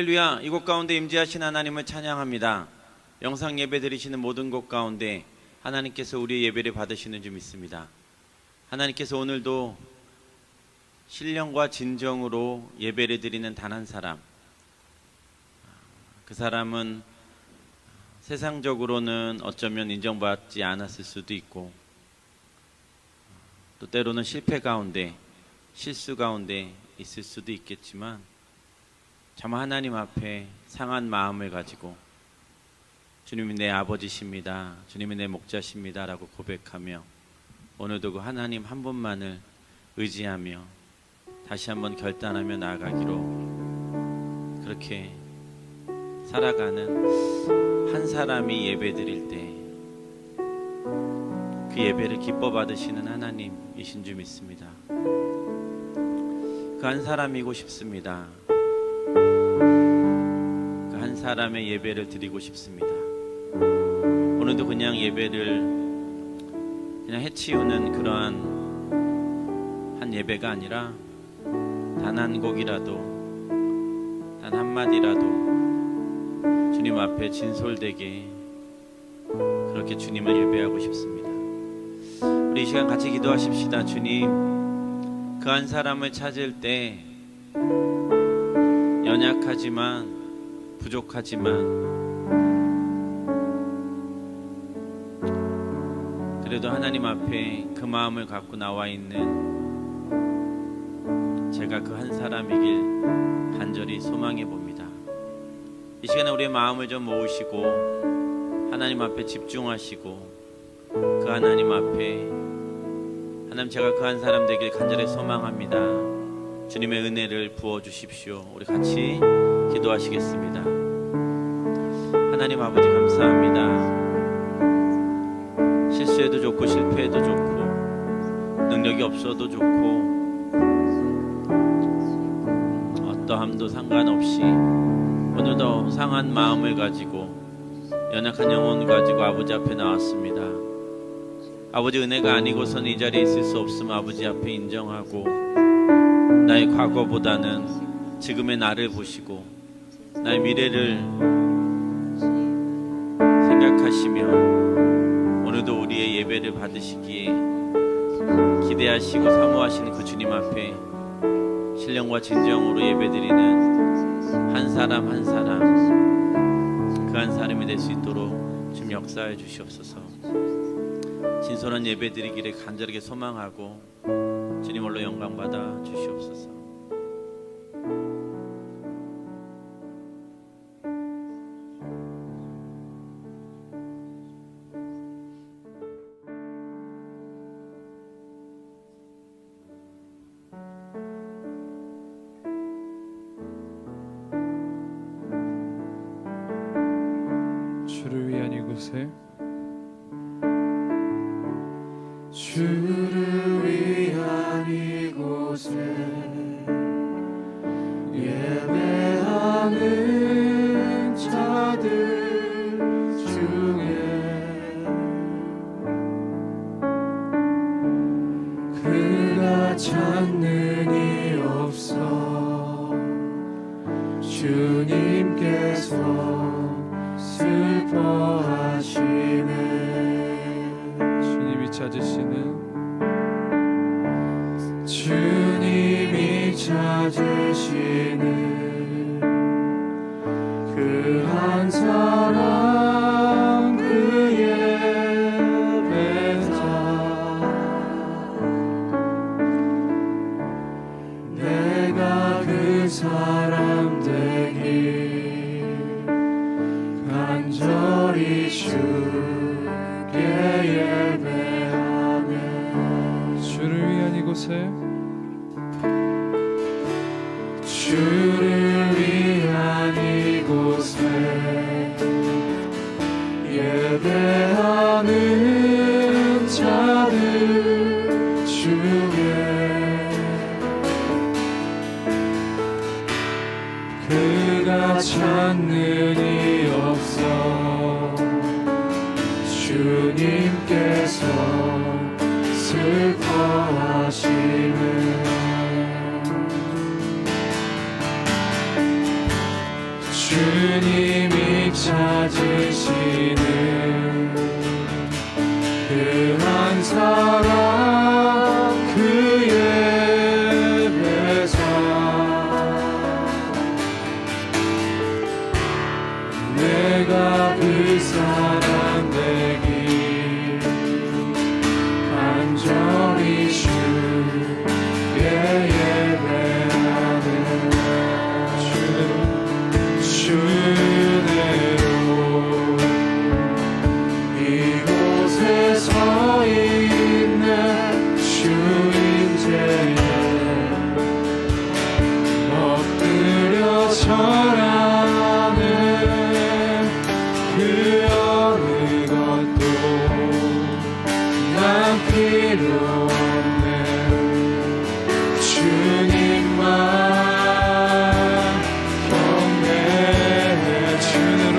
할렐루야. 이곳 가운데 임재하신 하나님을 찬양합니다. 영상 예배 드리시는 모든 곳 가운데 하나님께서 우리의 예배를 받으시는 줄 믿습니다. 하나님께서 오늘도 신령과 진정으로 예배를 드리는 단 한 사람, 그 사람은 세상적으로는 어쩌면 인정받지 않았을 수도 있고, 또 때로는 실패 가운데, 실수 가운데 있을 수도 있겠지만, 참 하나님 앞에 상한 마음을 가지고 주님이 내 아버지십니다, 주님이 내 목자십니다 라고 고백하며 오늘도 그 하나님 한 분만을 의지하며 다시 한번 결단하며 나아가기로 그렇게 살아가는 한 사람이 예배 드릴 때 그 예배를 기뻐 받으시는 하나님이신 줄 믿습니다. 그 한 사람이고 싶습니다. 그 한 사람의 예배를 드리고 싶습니다. 오늘도 그냥 예배를 그냥 해치우는 그러한 한 예배가 아니라 단 한 곡이라도, 단 한마디라도 주님 앞에 진솔되게 그렇게 주님을 예배하고 싶습니다. 우리 이 시간 같이 기도하십시다. 주님, 그 한 사람을 찾을 때 연약하지만 부족하지만 그래도 하나님 앞에 그 마음을 갖고 나와 있는 제가 그 한 사람이길 간절히 소망해 봅니다. 이 시간에 우리의 마음을 좀 모으시고 하나님 앞에 집중하시고 그 하나님 앞에 하나님, 제가 그 한 사람 되길 간절히 소망합니다. 주님의 은혜를 부어주십시오. 우리 같이 기도하시겠습니다. 하나님 아버지, 감사합니다. 실수해도 좋고 실패해도 좋고 능력이 없어도 좋고 어떠함도 상관없이 오늘도 상한 마음을 가지고 연약한 영혼 가지고 아버지 앞에 나왔습니다. 아버지, 은혜가 아니고서는 이 자리에 있을 수 없음을 아버지 앞에 인정하고 나의 과거보다는 지금의 나를 보시고 나의 미래를 생각하시며 오늘도 우리의 예배를 받으시기에 기대하시고 사모하시는 그 주님 앞에 신령과 진정으로 예배드리는 한 사람 한 사람, 그 한 사람이 될 수 있도록 좀 역사해 주시옵소서. 진솔한 예배 드리기를 간절하게 소망하고 주님 홀로 영광 받아 주시옵소서. 주를 위한 이곳에, 주를 위한 이곳에 예배하는 자들 중에 그가 찾는 이 없어 주님께서 슬퍼하시네. 주님이 찾으시는 그 한 사람, 그 예배자, 내가 그 사람 되길 간절히 주께 예배하네. 주를 위한 이곳에, 주를 위한 이곳에 예배하는 자들 중에 그가 찾는 이 없어 주님께서 슬퍼하시네. 주님이 찾으시는 그 한 사람 그 예배자 내가 그 사람 되길 간절히 주께 예배하는 주대로 이곳에 서 있는 주인제에 엎드려 절하는 그 어느 것도 난 필요 없네 주님만 경배해 주내로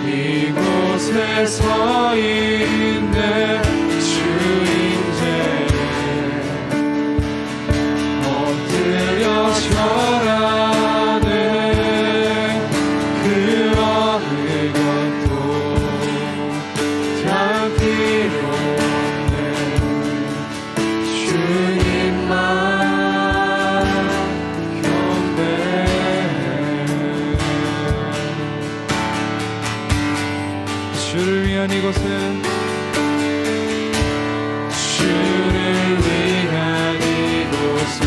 이곳에 서 있는 주인제에 엎드려 절하는 그 어느 것도 다 필요 없네 주님만 경배해 주를 위한 이곳은 주를 위한 이곳에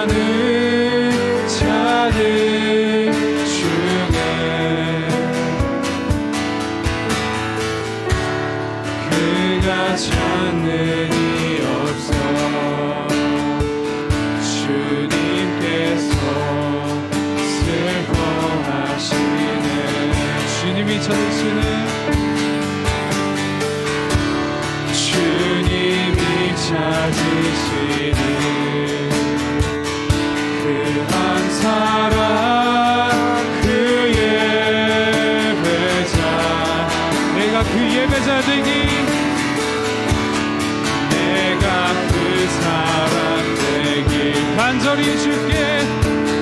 예배하는 자들 중에 그가 찾는 이 없어 주님께서 슬퍼하시네 주님이 찾으시는 주님이 찾으시는 그 한 사람 그 예배자 내가 그 예배자 되기 내가 그 사람 되길 간절히 주께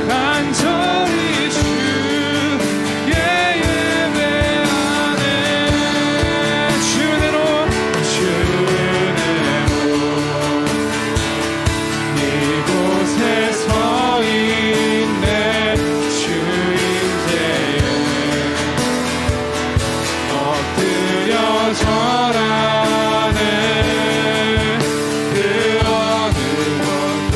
간절히 주께 예배하네 주내로 이곳에 서 있네 주인제에 엎드려 절하네 그 어느 것도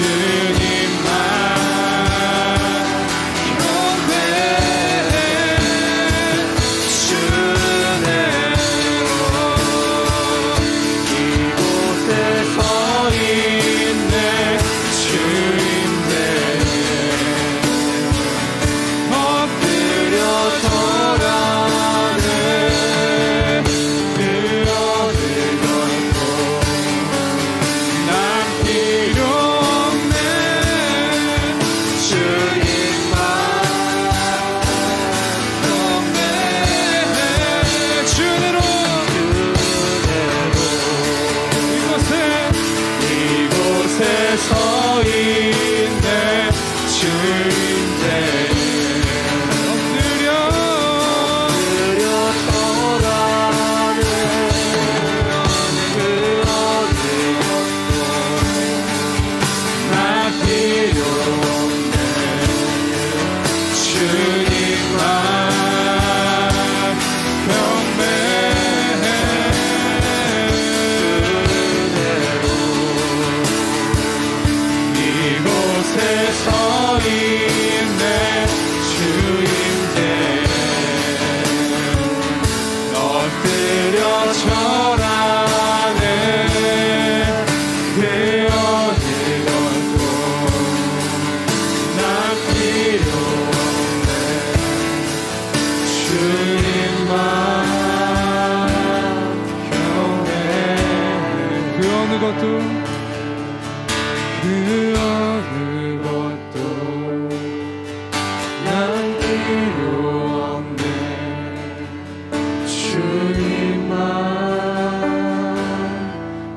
주님만 서 있네 주님께 엎드려 절하네 그 어느 나 필요 없네 주님만 경배해 이곳에 서 있네 주님께 엎드려 절하네 그 어느 것도 난 필요 없네 주님만 경배해 그 어느 것도 그 어느 것도 난 필요 없네 주님만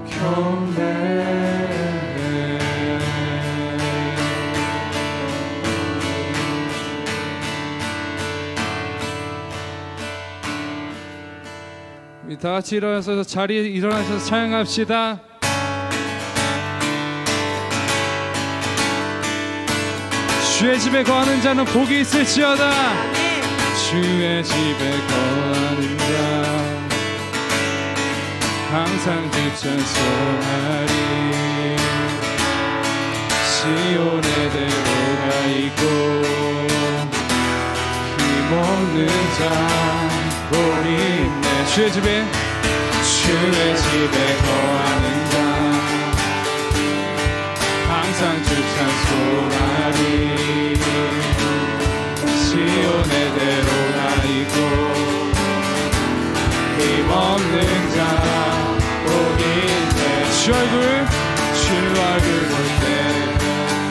경배해 우리 다 같이 일어나서 자리에 일어나셔서 찬양합시다. 주의 집에 거하는 자는 복이 있을지어다. 주의 집에 거하는 자 항상 주 찬송하리. 시온의 대로가 있고 힘없는 자 복이 있네. 주의 집에 거하는 자 항상 주 찬송하리. 시온의 대로가 있고 힘없는 자 복이 있네. 주 얼굴 볼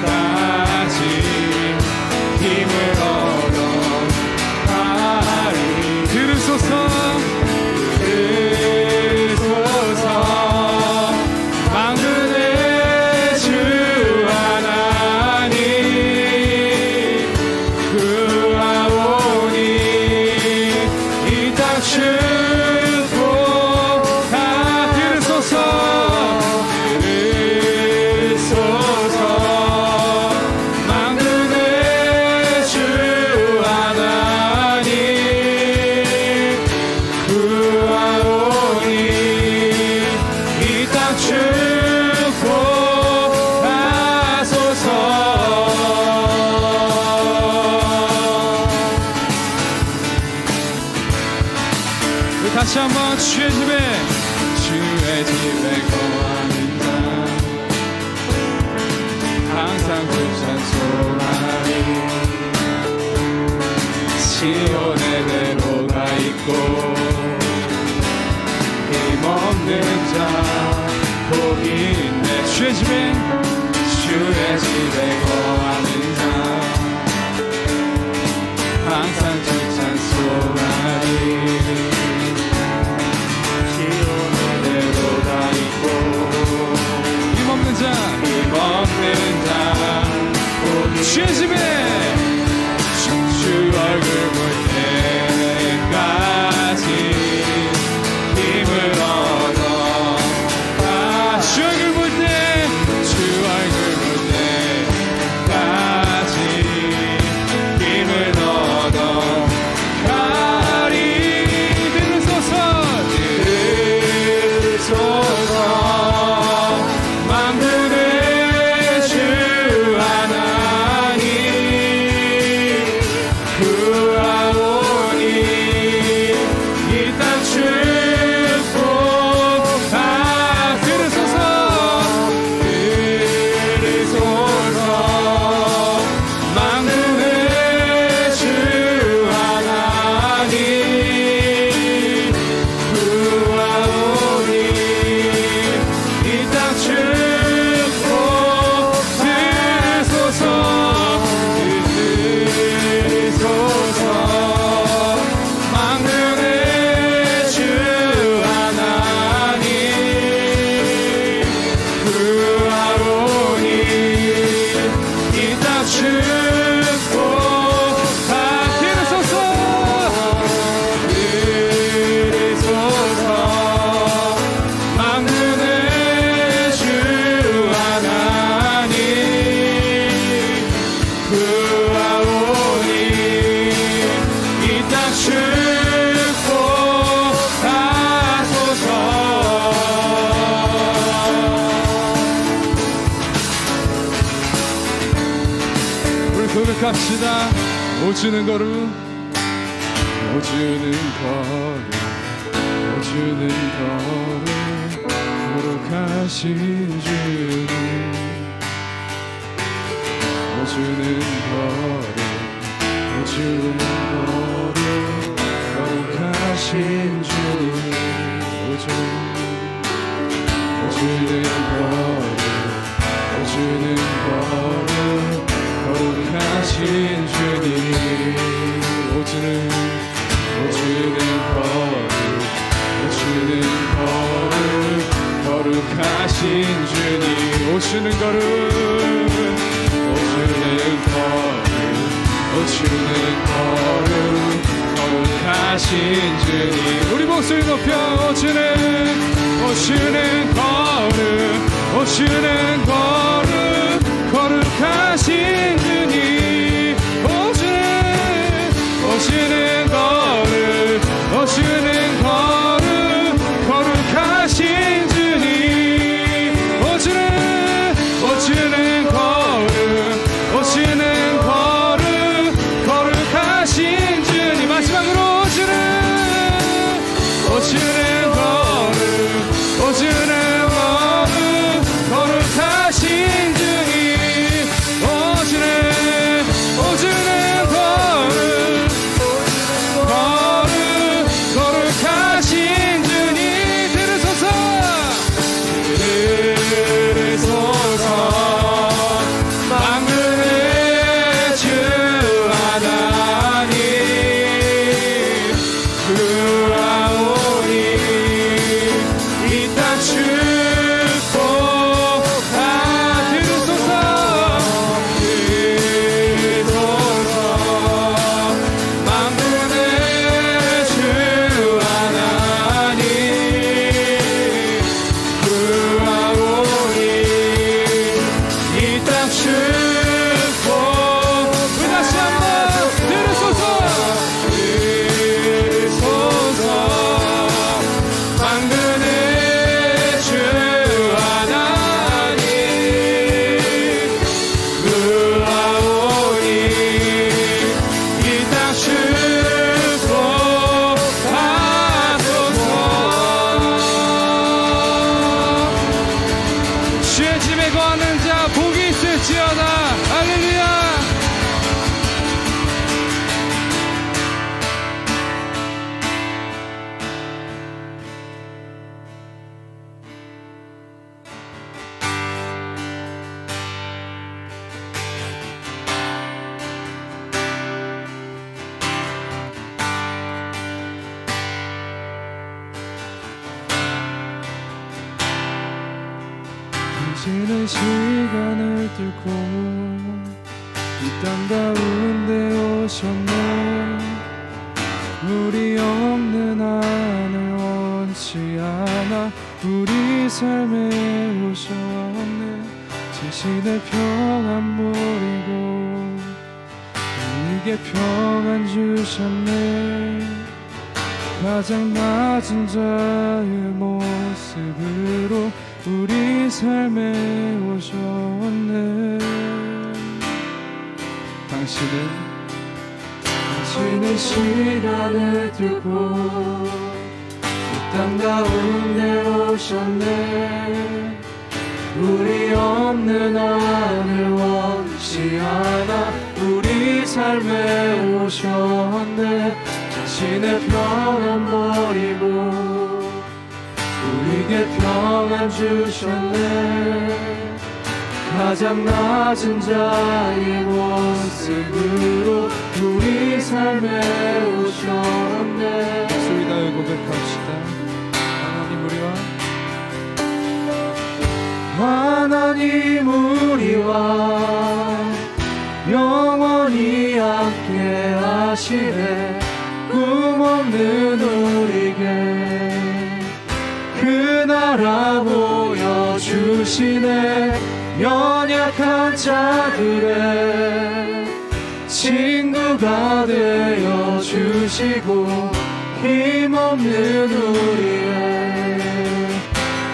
때까지 힘을 얻어 가리. 들으소서 만군의 주 하나님 구하오니 이 땅 축복하. 들으소서 만군의 주 하나님 구하오니 이 땅 축복하소서. 우리 다시 한번 주의 집에 거하는 자 항상 주 찬송하리. 시온의 대로가 있고 힘없는 자 복이 있네. 주의 집에 거하는 자 항상 주 찬송하리. 시온의 대로가 있고 힘없는 자 힘없는 자 복이 주의 집에 주 얼굴 볼 때까지 힘을 얻어 주 얼굴 볼 때 주 얼굴 볼 때까지 힘을 얻어 가리. 들으소서 만군의 주 고백합시다. 오주는 걸음, 오주는 걸음, 오주는 걸음, 거룩하신 주님. 오주는 걸음, 오주는 걸음, 거룩하신 주님. 오주는 걸음, 오주는 걸음, 거룩하신 주님. 오주는 걸음, 오주는 걸음, 거룩하신 주님. 오주는 걸음, 오주는 걸음, 오주는 걸음, 거룩하신 주님. 우리 목소리 높여. 오주는 걸음, 오주는 걸음, 거룩하신 주님. 오주는 걸음, 오주는 걸음, 거룩하신 주님. 오주는 걸음, 오주는 걸음, 거룩하신 주님. 마지막으로 오주는 걸음, 오주는 걸음, 거룩하신 주님. 오주는 걸음, 걸음, 거룩하신 주님. 들으소서, 만군의 주 하나님, 구하오니 이 땅 축복하. 들으소서, 만군의 주 하나님, 구하오니 이 땅 축복. 우리 다시 한번 들으소서, 만군의 주 하나님, 구하오니 이 땅 축복하소서. 주의 집에 거하는 자 복이 있을지어다. 할렐루야. 이제는 시간을 뚫고 이 땅 가운데 오셨네. 우리 없는 하늘 원치 않아 우리 삶에 오셨네. 자신의 평안 버리고 우리에게 평안 주셨네. 가장 낮은 자의 모습으로 우리 삶에 오셨네. 당신은 시간을 두고 이 땅 가운데 오셨네. 우리 없는 하늘 원치 않아 우리 삶에 오셨네. 자신의 평안 버리고 우리에게 평안 주셨네. 가장 낮은 자의 모습으로 우리 삶에 오셨네. 목소리 다해 고백합시다. 하나님 우리와 영원히 함께 하시네. 꿈없는 우리에게 그 나라 보여주시네. 연약한 자들의 친구가 되어주시고 힘없는 우리의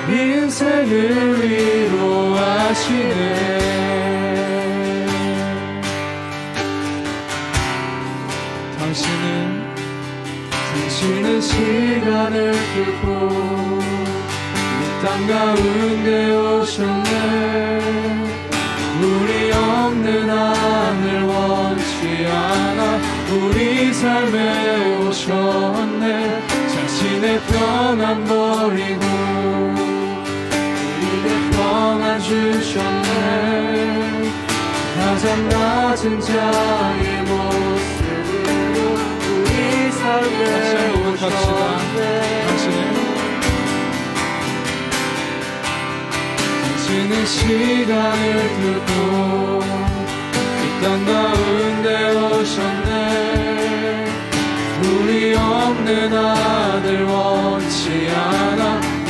인생을 위로하시네. 시간을 뚫고 이 땅 가운데 오셨네. 우리 없는 하늘 원치 않아 우리 삶에 오셨네. 자신의 평안 버리고 우리에게 평안 주셨네. 가장 낮은 자의 모습으로 우리 삶에 오셨네. 당신은 시간을 두고 이 땅 가운데 오셨네. 우리 없는 아들 원치 않아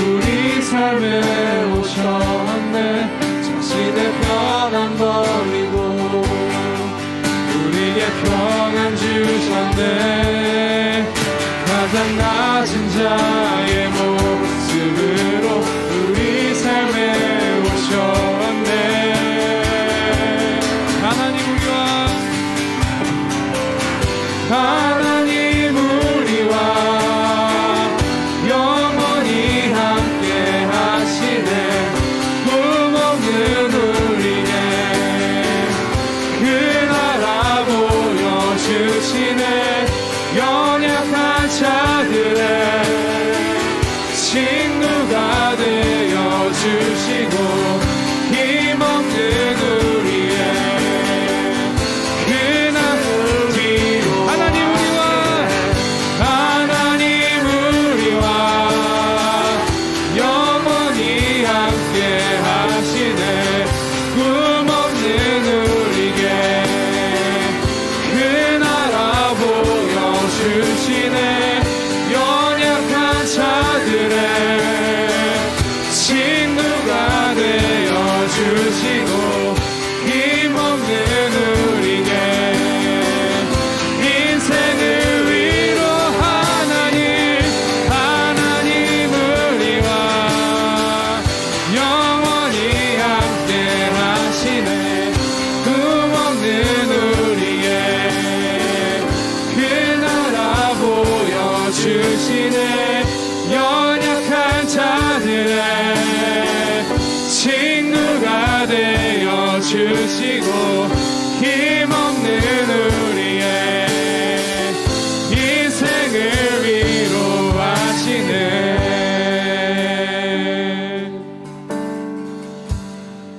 우리 삶에 오셨네. 자신의 평안 버리고 우리에게 평안 주셨네. 가장 낮은 자의 모습으로 우리 삶에 오셨네. 하나님 우리와 영원히 함께 하시네. 꿈없는 우리에게 그 나라 보여주시네. 연약한 자들의 친구가 되어주시고 힘없는 우리의 그 나를 위로 하나님 우리와 영원히 함께 하시네. 꿈없는 우리에게 그 나라 보여주시네. 연약한 자들의 친구가 되어주시고 힘없는 우리에게 인생을 위로하나니 하나님 우리와 영원히 함께 하시네. 꿈없는 우리의 그 나라 보여주시네. 연약한 자들의 친구가 되어주시고 힘없는 우리의 인생을 위로하시네.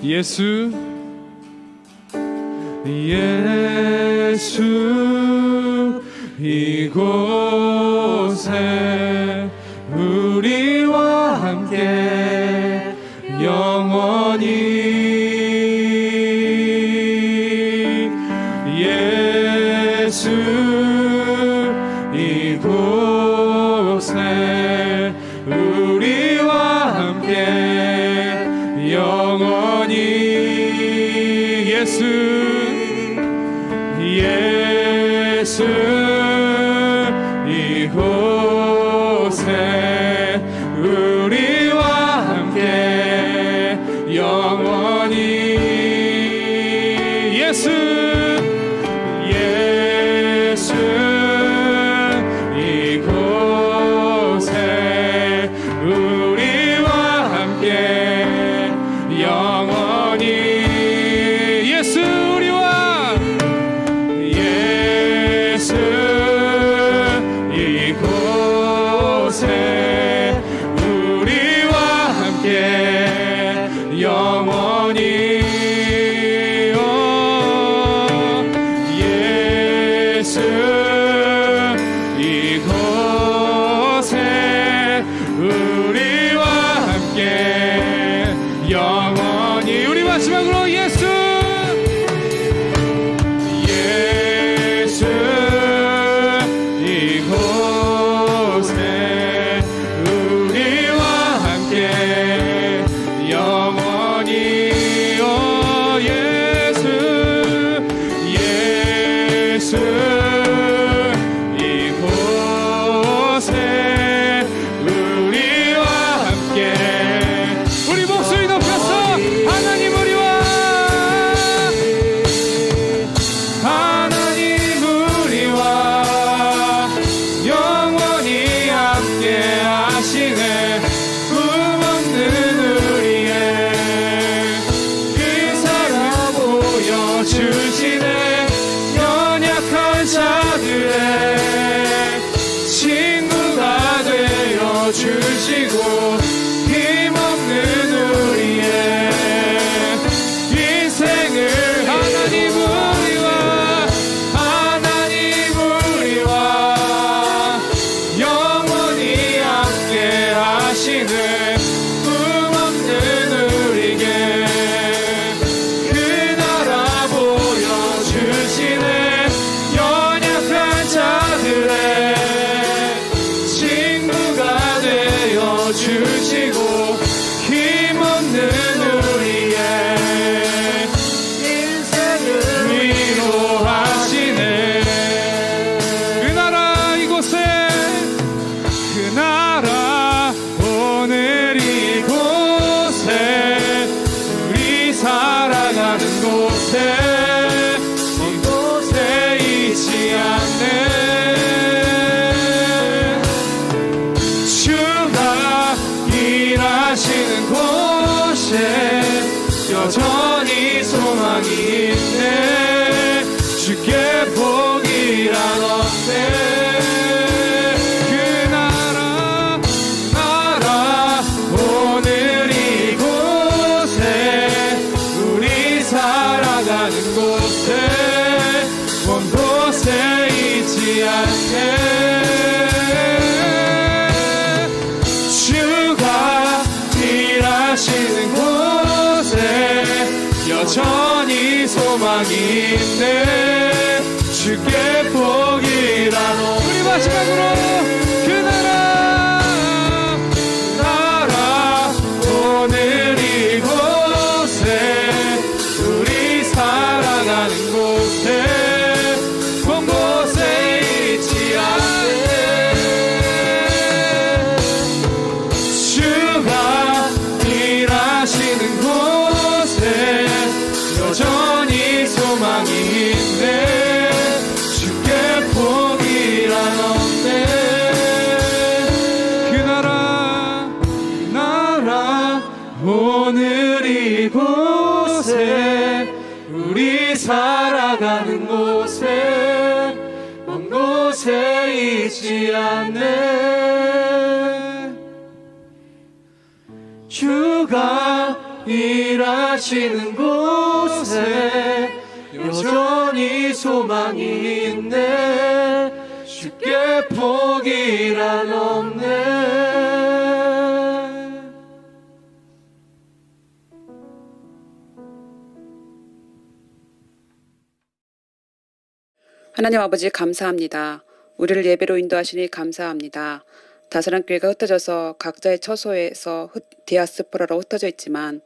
예수 이곳에 우리와 함께 영원히 예수 이곳에 우리와 함께 영원히 예수 이곳에 우리와 함께 영원히 예수 이곳에 우리와 함께 영원히 예수 이곳에 우리와 함께 영원히 있네. 주께 복이란 없네. 그 나라 오늘 이곳에 우리 살아가는 곳에 먼 곳에 있지 않네. 주가 일하시는 곳에 여전히 소망이 있네. 주께 복이란 우리 마지막으로 그 나라 오늘 이곳에 우리 살아가는 곳에 먼 곳에 있지 않네. 주가 일하시는 곳에 여전히 소망이 있네. 주께 복이란 없네. 그 나라 오늘 이곳에 우리 살아가는 곳에 먼 곳에 있지 않네. 주가 일하시는 곳에 여전히 소망이 있네. 주께 복이란 없네. 하나님 아버지 감사합니다. 우리를 예배로 인도하시니 감사합니다. 다사랑 교회가 흩어져서 각자의 처소에서 디아스포라로 흩어져 있지만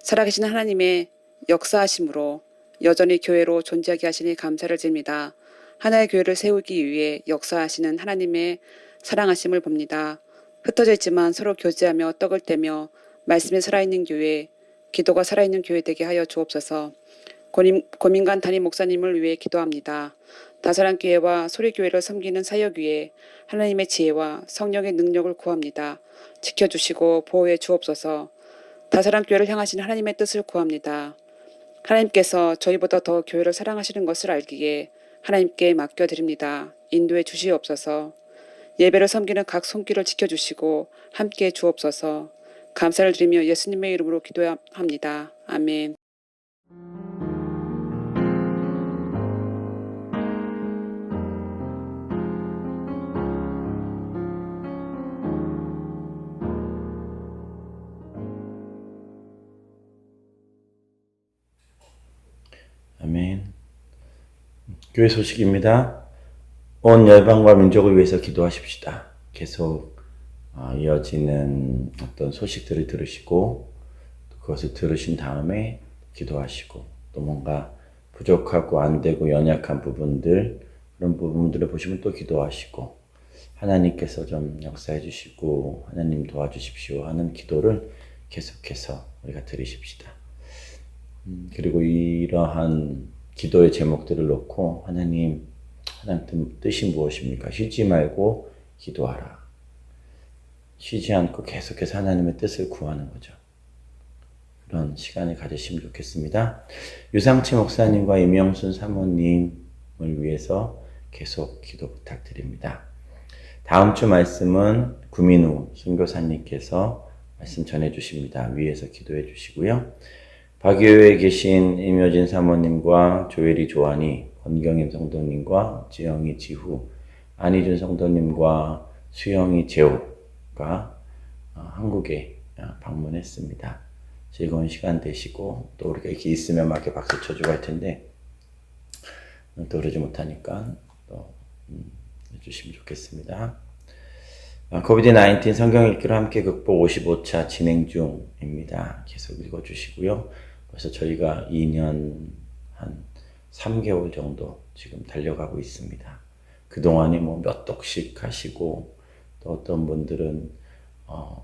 살아계신 하나님의 역사하심으로 여전히 교회로 존재하게 하시니 감사를 드립니다. 하나의 교회를 세우기 위해 역사하시는 하나님의 사랑하심을 봅니다. 흩어져 있지만 서로 교제하며 떡을 떼며 말씀이 살아있는 교회, 기도가 살아있는 교회 되게 하여 주옵소서. 고민관 담임 목사님을 위해 기도합니다. 다사랑 교회와 소리교회를 섬기는 사역 위에 하나님의 지혜와 성령의 능력을 구합니다. 지켜주시고 보호해 주옵소서. 다사랑 교회를 향하신 하나님의 뜻을 구합니다. 하나님께서 저희보다 더 교회를 사랑하시는 것을 알기에 하나님께 맡겨드립니다. 인도해 주시옵소서. 예배를 섬기는 각 손길을 지켜주시고 함께해 주옵소서. 감사를 드리며 예수님의 이름으로 기도합니다. 아멘. 아멘. 교회 소식입니다. 온 열방과 민족을 위해서 기도하십시다. 계속 이어지는 어떤 소식들을 들으시고 그것을 들으신 다음에 기도하시고 또 뭔가 부족하고 안 되고 연약한 부분들 그런 부분들을 보시면 또 기도하시고 하나님께서 좀 역사해 주시고 하나님 도와주십시오 하는 기도를 계속해서 우리가 드리십시다. 그리고 이러한 기도의 제목들을 놓고 하나님 뜻이 무엇입니까? 쉬지 말고 기도하라. 쉬지 않고 계속해서 하나님의 뜻을 구하는 거죠. 그런 시간을 가지시면 좋겠습니다. 유상치 목사님과 임영순 사모님을 위해서 계속 기도 부탁드립니다. 다음 주 말씀은 구민우 선교사님께서 말씀 전해 주십니다. 위에서 기도해 주시고요. 박유에 계신 임효진 사모님과 조혜리 조안이, 권경임 성도님과 지영이 지후, 안희준 성도님과 수영이 재호가 한국에 방문했습니다. 즐거운 시간 되시고 또 우리가 이렇게 있으면 막 이렇게 박수 쳐주고 할 텐데 또 그러지 못하니까 또 해주시면 좋겠습니다. 코비드-19 성경 읽기로 함께 극복 55차 진행 중입니다. 계속 읽어주시고요. 벌써 저희가 2년 한 3개월 정도 지금 달려가고 있습니다. 그동안에 뭐 몇 독씩 하시고 또 어떤 분들은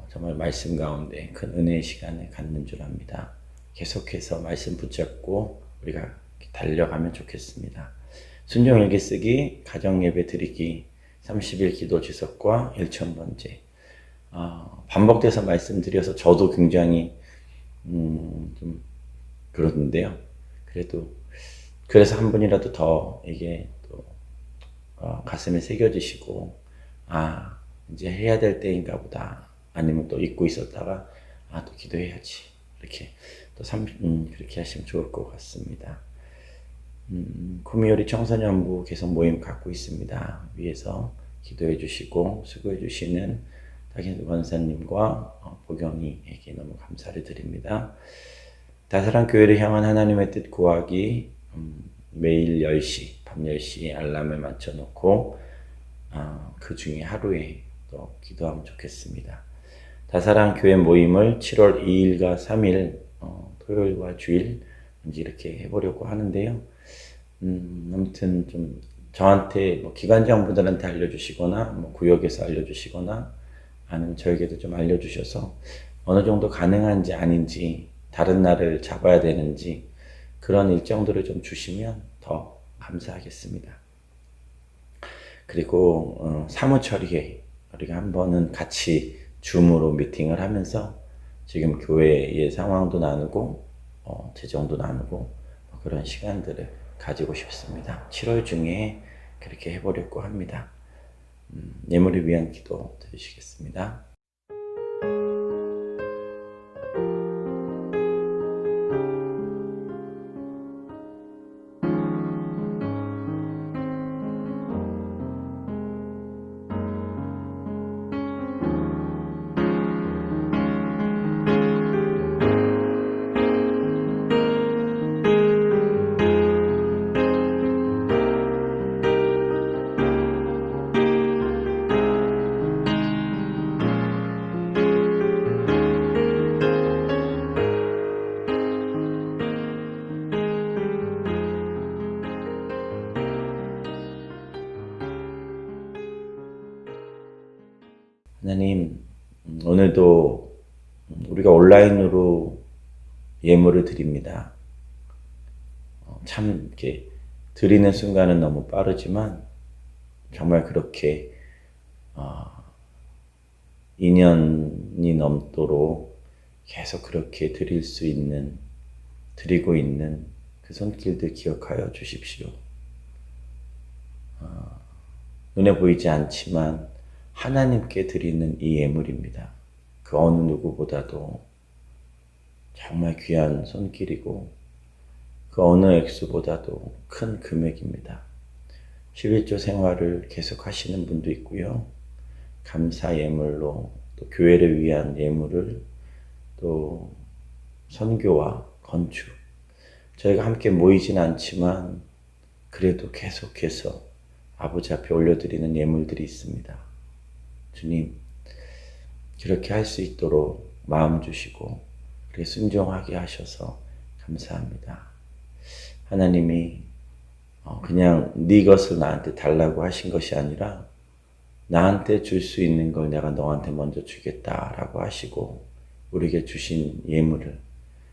정말 말씀 가운데 큰 은혜의 시간을 갖는 줄 압니다. 계속해서 말씀 붙잡고 우리가 달려가면 좋겠습니다. 순종 일기 쓰기, 가정 예배 드리기, 30일 기도 지속과 1000번째. 반복돼서 말씀드려서 저도 굉장히 좀 그러는데요. 그래서 한 분이라도 더 이게 또 가슴에 새겨지시고, 이제 해야 될 때인가 보다. 아니면 또 잊고 있었다가 또 기도해야지. 이렇게 또 그렇게 하시면 좋을 것 같습니다. 구미호리 청소년부 계속 모임 갖고 있습니다. 위에서 기도해 주시고 수고해 주시는 박인수 권사님과 보경이에게 너무 감사를 드립니다. 다사랑 교회를 향한 하나님의 뜻 구하기 매일 10시, 밤 10시 알람을 맞춰놓고 그 중에 하루에 또 기도하면 좋겠습니다. 다사랑 교회 모임을 7월 2일과 3일 토요일과 주일 이렇게 해보려고 하는데요. 아무튼 좀 저한테 뭐 기관장분들한테 알려주시거나 뭐 구역에서 알려주시거나 아니면 저에게도 좀 알려주셔서 어느 정도 가능한지 아닌지 다른 날을 잡아야 되는지 그런 일정들을 좀 주시면 더 감사하겠습니다. 그리고 사무처리회 우리가 한 번은 같이 줌으로 미팅을 하면서 지금 교회의 상황도 나누고 재정도 나누고 그런 시간들을 가지고 싶습니다. 7월 중에 그렇게 해보려고 합니다. 예물을 위한 기도 드리시겠습니다. 하나님, 오늘도 우리가 온라인으로 예물을 드립니다. 참 이렇게 드리는 순간은 너무 빠르지만 정말 그렇게 2년이 넘도록 계속 그렇게 드리고 있는 그 손길들 기억하여 주십시오. 눈에 보이지 않지만 하나님께 드리는 이 예물입니다. 그 어느 누구보다도 정말 귀한 손길이고 그 어느 액수보다도 큰 금액입니다. 11조 생활을 계속 하시는 분도 있고요. 감사 예물로 또 교회를 위한 예물을 또 선교와 건축 저희가 함께 모이진 않지만 그래도 계속해서 아버지 앞에 올려드리는 예물들이 있습니다. 주님, 그렇게 할 수 있도록 마음 주시고 그렇게 순종하게 하셔서 감사합니다. 하나님이 그냥 네 것을 나한테 달라고 하신 것이 아니라 나한테 줄 수 있는 걸 내가 너한테 먼저 주겠다라고 하시고 우리에게 주신 예물을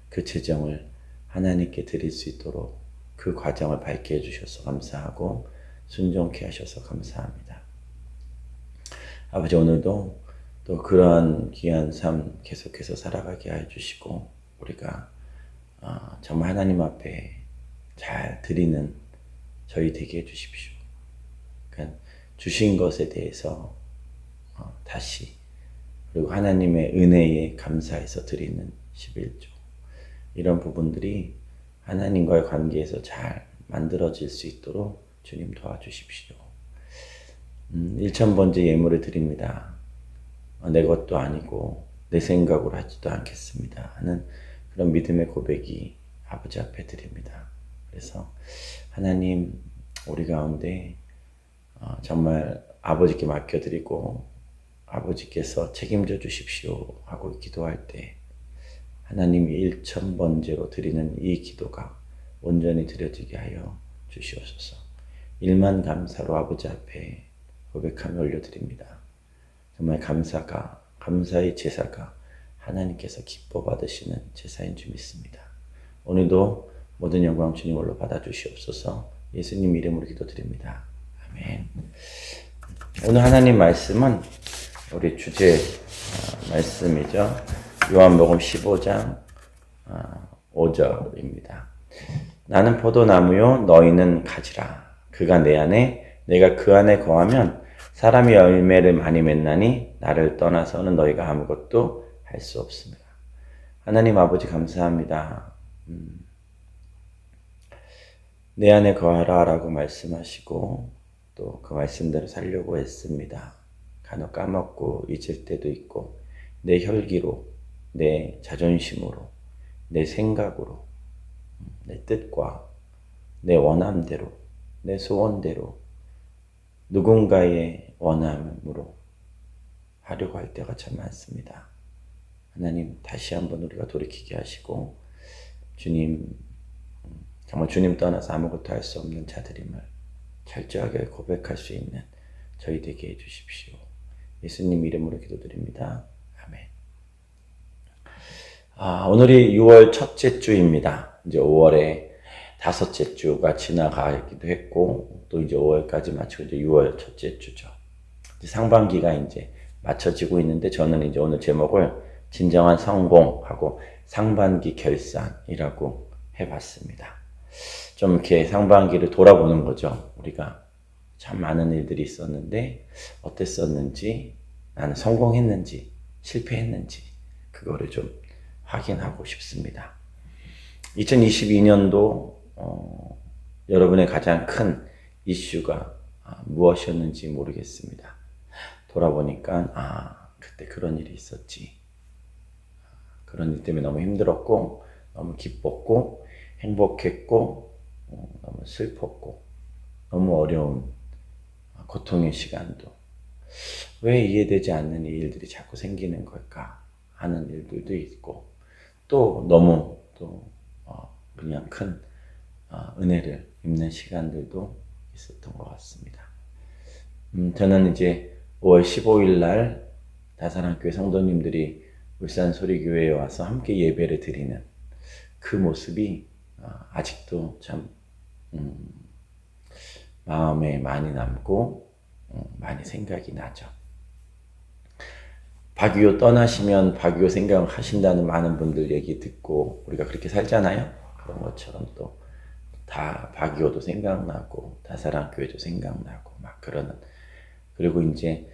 그 재정을 하나님께 드릴 수 있도록 그 과정을 밟게 해주셔서 감사하고 순종케 하셔서 감사합니다. 아버지, 오늘도 또 그러한 귀한 삶 계속해서 살아가게 해주시고 우리가 정말 하나님 앞에 잘 드리는 저희 되게 해주십시오. 그러니까 주신 것에 대해서 다시 그리고 하나님의 은혜에 감사해서 드리는 11조 이런 부분들이 하나님과의 관계에서 잘 만들어질 수 있도록 주님 도와주십시오. 1,000번째 예물을 드립니다. 내 것도 아니고 내 생각으로 하지도 않겠습니다 하는 그런 믿음의 고백이 아버지 앞에 드립니다. 그래서 하나님 우리 가운데 정말 아버지께 맡겨드리고 아버지께서 책임져 주십시오 하고 기도할 때 하나님이 1,000번째로 드리는 이 기도가 온전히 드려지게 하여 주시옵소서. 1만 감사로 아버지 앞에 고백하며 올려드립니다. 정말 감사의 제사가 하나님께서 기뻐 받으시는 제사인 줄 믿습니다. 오늘도 모든 영광 주님으로 받아주시옵소서. 예수님 이름으로 기도드립니다. 아멘. 오늘 하나님 말씀은 우리 주제 말씀이죠. 요한복음 15장 5절입니다. 나는 포도나무요 너희는 가지라. 그가 내 안에 내가 그 안에 거하면 사람이 열매를 많이 맺나니 나를 떠나서는 너희가 아무것도 할 수 없습니다. 하나님 아버지 감사합니다. 내 안에 거하라 라고 말씀하시고 또 그 말씀대로 살려고 했습니다. 간혹 까먹고 잊을 때도 있고 내 혈기로, 내 자존심으로, 내 생각으로, 내 뜻과 내 원함대로, 내 소원대로 누군가의 원함으로 하려고 할 때가 참 많습니다. 하나님 다시 한번 우리가 돌이키게 하시고 주님, 정말 주님 떠나서 아무것도 할 수 없는 자들임을 철저하게 고백할 수 있는 저희 되게 해주십시오. 예수님 이름으로 기도드립니다. 아멘. 오늘이 6월 첫째 주입니다. 이제 5월에 다섯째 주가 지나가기도 했고 또 이제 5월까지 마치고 이제 6월 첫째 주죠. 이제 상반기가 이제 맞춰지고 있는데 저는 이제 오늘 제목을 진정한 성공하고 상반기 결산이라고 해봤습니다. 좀 이렇게 상반기를 돌아보는 거죠. 우리가 참 많은 일들이 있었는데 어땠었는지, 나는 성공했는지 실패했는지 그거를 좀 확인하고 싶습니다. 2022년도 여러분의 가장 큰 이슈가 무엇이었는지 모르겠습니다. 돌아보니까 그때 그런 일이 있었지. 그런 일 때문에 너무 힘들었고 너무 기뻤고 행복했고 너무 슬펐고 너무 어려운 고통의 시간도 왜 이해되지 않는 이 일들이 자꾸 생기는 걸까 하는 일들도 있고 또 너무 또 그냥 큰 은혜를 입는 시간들도 있었던 것 같습니다. 저는 이제 5월 15일 날 다산학교의 성도님들이 울산 소리교회에 와서 함께 예배를 드리는 그 모습이 아직도 참 마음에 많이 남고 많이 생각이 나죠. 박유호 떠나시면 박유호 생각하신다는 많은 분들 얘기 듣고 우리가 그렇게 살잖아요. 그런 것처럼 또 다 박유호도 생각나고 다사랑교회도 생각나고 막 그러는. 그리고 이제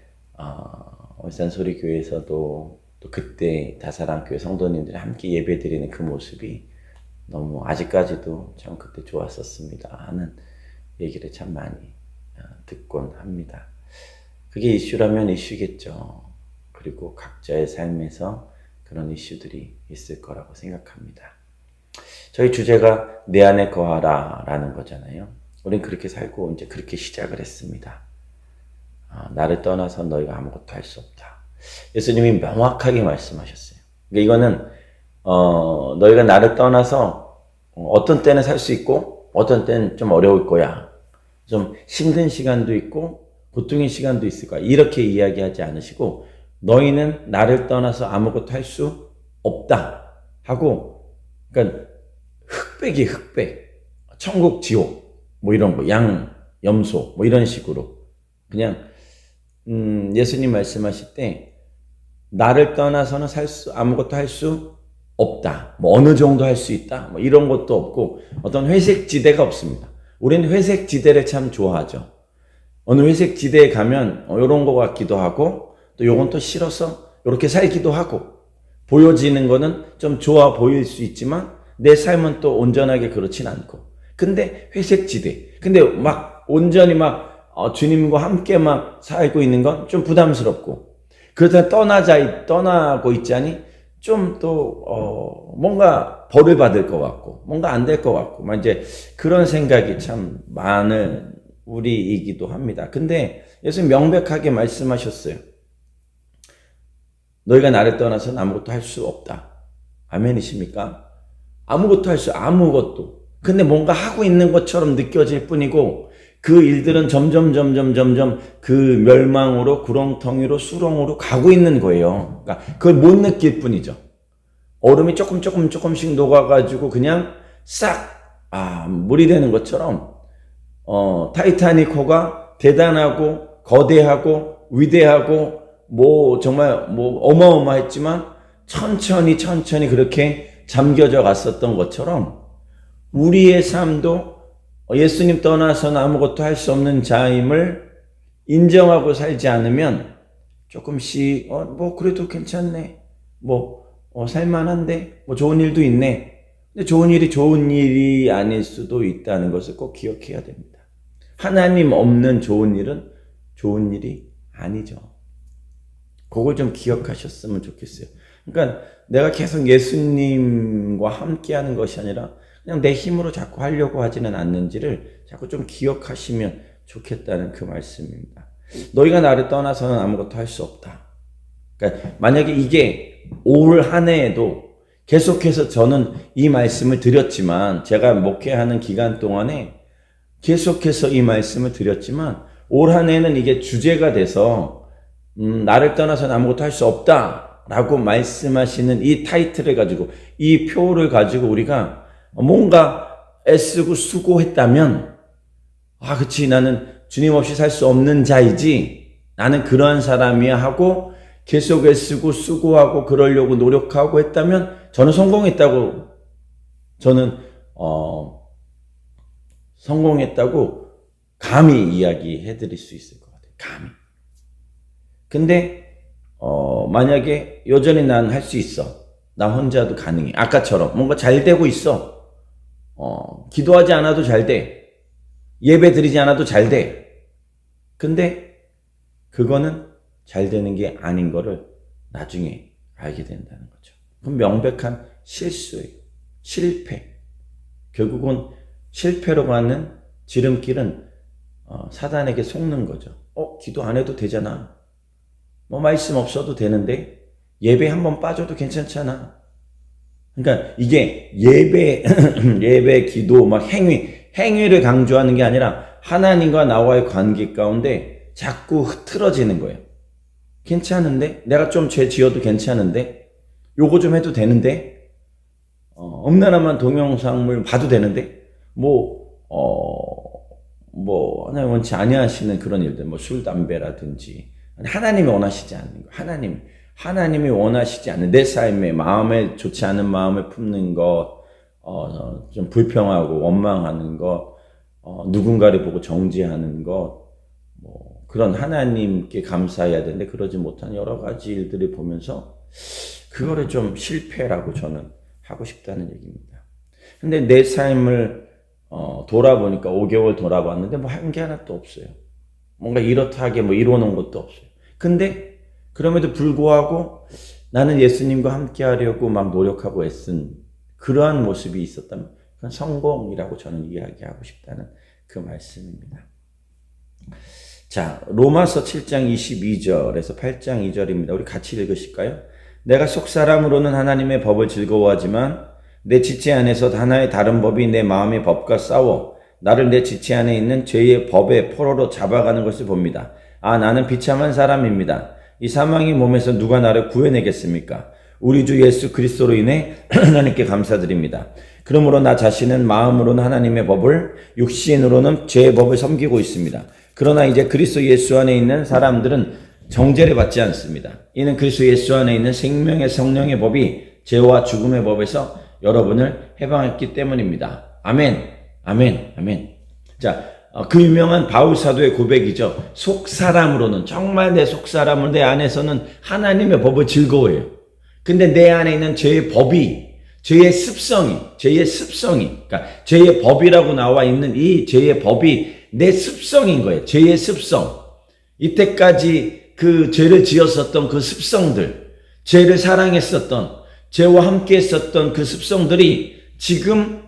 울산 소리교회에서도 또 그때 다사랑교회 성도님들이 함께 예배드리는 그 모습이 너무 아직까지도 참 그때 좋았었습니다 하는 얘기를 참 많이 듣곤 합니다. 그게 이슈라면 이슈겠죠. 그리고 각자의 삶에서 그런 이슈들이 있을 거라고 생각합니다. 저희 주제가 내 안에 거하라 라는 거잖아요. 우린 그렇게 살고 이제 그렇게 시작을 했습니다. 나를 떠나서 너희가 아무것도 할 수 없다. 예수님이 명확하게 말씀하셨어요. 그러니까 이거는 너희가 나를 떠나서 어떤 때는 살 수 있고 어떤 때는 좀 어려울 거야. 좀 힘든 시간도 있고 고통의 시간도 있을 거야. 이렇게 이야기하지 않으시고 너희는 나를 떠나서 아무것도 할 수 없다 하고, 그러니까 흑백이 흑백, 천국 지옥 뭐 이런 거, 양 염소 뭐 이런 식으로 그냥 예수님 말씀하실 때 나를 떠나서는 아무것도 할 수 없다. 뭐 어느 정도 할 수 있다. 뭐 이런 것도 없고 어떤 회색 지대가 없습니다. 우리는 회색 지대를 참 좋아하죠. 어느 회색 지대에 가면 이런 거 같기도 하고 또 요건 또 싫어서 이렇게 살기도 하고 보여지는 거는 좀 좋아 보일 수 있지만 내 삶은 또 온전하게 그렇진 않고. 근데 회색 지대. 근데 막 온전히 막 주님과 함께 막 살고 있는 건 좀 부담스럽고 그러다 떠나고 있자니 좀 또 뭔가 벌을 받을 것 같고 뭔가 안 될 것 같고 막 이제 그런 생각이 참 많은 우리이기도 합니다. 근데 예수님 명백하게 말씀하셨어요. 너희가 나를 떠나서는 아무것도 할 수 없다. 아멘이십니까? 아무것도. 근데 뭔가 하고 있는 것처럼 느껴질 뿐이고 그 일들은 점점 그 멸망으로 구렁텅이로 수렁으로 가고 있는 거예요. 그러니까 그걸 못 느낄 뿐이죠. 얼음이 조금씩 녹아가지고 그냥 싹 물이 되는 것처럼 타이타닉호가 대단하고 거대하고 위대하고 뭐 정말 뭐 어마어마했지만 천천히 그렇게 잠겨져 갔었던 것처럼 우리의 삶도 예수님 떠나서는 아무것도 할 수 없는 자임을 인정하고 살지 않으면 조금씩 뭐 그래도 괜찮네, 살만한데, 좋은 일도 있네. 근데 좋은 일이 좋은 일이 아닐 수도 있다는 것을 꼭 기억해야 됩니다. 하나님 없는 좋은 일은 좋은 일이 아니죠. 그걸 좀 기억하셨으면 좋겠어요. 그러니까 내가 계속 예수님과 함께하는 것이 아니라 그냥 내 힘으로 자꾸 하려고 하지는 않는지를 자꾸 좀 기억하시면 좋겠다는 그 말씀입니다. 너희가 나를 떠나서는 아무것도 할 수 없다. 그러니까 만약에 이게 올 한 해에도 계속해서 저는 이 말씀을 드렸지만, 제가 목회하는 기간 동안에 계속해서 이 말씀을 드렸지만, 올 한 해는 이게 주제가 돼서 나를 떠나서는 아무것도 할 수 없다 라고 말씀하시는 이 타이틀을 가지고, 이 표를 가지고 우리가 뭔가 애쓰고 수고했다면, 그치, 나는 주님 없이 살 수 없는 자이지, 나는 그러한 사람이야 하고 계속 애쓰고 수고하고 그러려고 노력하고 했다면 저는 성공했다고, 성공했다고 감히 이야기해 드릴 수 있을 것 같아요. 감히. 근데 만약에 여전히 난 할 수 있어, 나 혼자도 가능해, 아까처럼 뭔가 잘 되고 있어, 기도하지 않아도 잘 돼, 예배 드리지 않아도 잘 돼, 근데 그거는 잘 되는 게 아닌 거를 나중에 알게 된다는 거죠. 그럼 명백한 실수예요. 실패. 결국은 실패로 가는 지름길은 사단에게 속는 거죠. 기도 안 해도 되잖아. 말씀 없어도 되는데, 예배 한번 빠져도 괜찮잖아. 그러니까 이게 예배, 기도, 행위를 강조하는 게 아니라 하나님과 나와의 관계 가운데 자꾸 흐트러지는 거예요. 괜찮은데? 내가 좀 죄 지어도 괜찮은데? 요거 좀 해도 되는데? 음란한 동영상을 봐도 되는데? 하나님 원치 아니하시는 그런 일들, 술, 담배라든지. 하나님이 원하시지 않는 거. 하나님이 원하시지 않는 내 삶에, 마음에 좋지 않은 마음을 품는 것, 좀 불평하고 원망하는 것, 누군가를 보고 정죄하는 것, 그런 하나님께 감사해야 되는데 그러지 못한 여러 가지 일들을 보면서 그거를 좀 실패라고 저는 하고 싶다는 얘기입니다. 근데 내 삶을 돌아보니까 5개월 돌아봤는데 한 게 하나도 없어요. 뭔가 이렇다하게 이뤄놓은 것도 없어요. 근데 그럼에도 불구하고 나는 예수님과 함께 하려고 막 노력하고 애쓴 그러한 모습이 있었다면 그건 성공이라고 저는 이야기하고 싶다는 그 말씀입니다. 자, 로마서 7장 22절에서 8장 2절입니다. 우리 같이 읽으실까요? 내가 속사람으로는 하나님의 법을 즐거워하지만 내 지체 안에서 하나의 다른 법이 내 마음의 법과 싸워 나를 내 지체 안에 있는 죄의 법의 포로로 잡아가는 것을 봅니다. 나는 비참한 사람입니다. 이 사망의 몸에서 누가 나를 구해내겠습니까? 우리 주 예수 그리스도로 인해 하나님께 감사드립니다. 그러므로 나 자신은 마음으로는 하나님의 법을, 육신으로는 죄의 법을 섬기고 있습니다. 그러나 이제 그리스도 예수 안에 있는 사람들은 정죄를 받지 않습니다. 이는 그리스도 예수 안에 있는 생명의 성령의 법이 죄와 죽음의 법에서 여러분을 해방했기 때문입니다. 아멘, 아멘, 아멘. 자, 그 유명한 바울 사도의 고백이죠. 속사람으로는, 정말 내 속사람으로 내 안에서는 하나님의 법을 즐거워해요. 근데 내 안에 있는 죄의 법이, 죄의 습성이, 그러니까 죄의 법이라고 나와 있는 이 죄의 법이 내 습성인 거예요. 죄의 습성. 이때까지 그 죄를 지었었던 그 습성들, 죄를 사랑했었던, 죄와 함께 했었던 그 습성들이 지금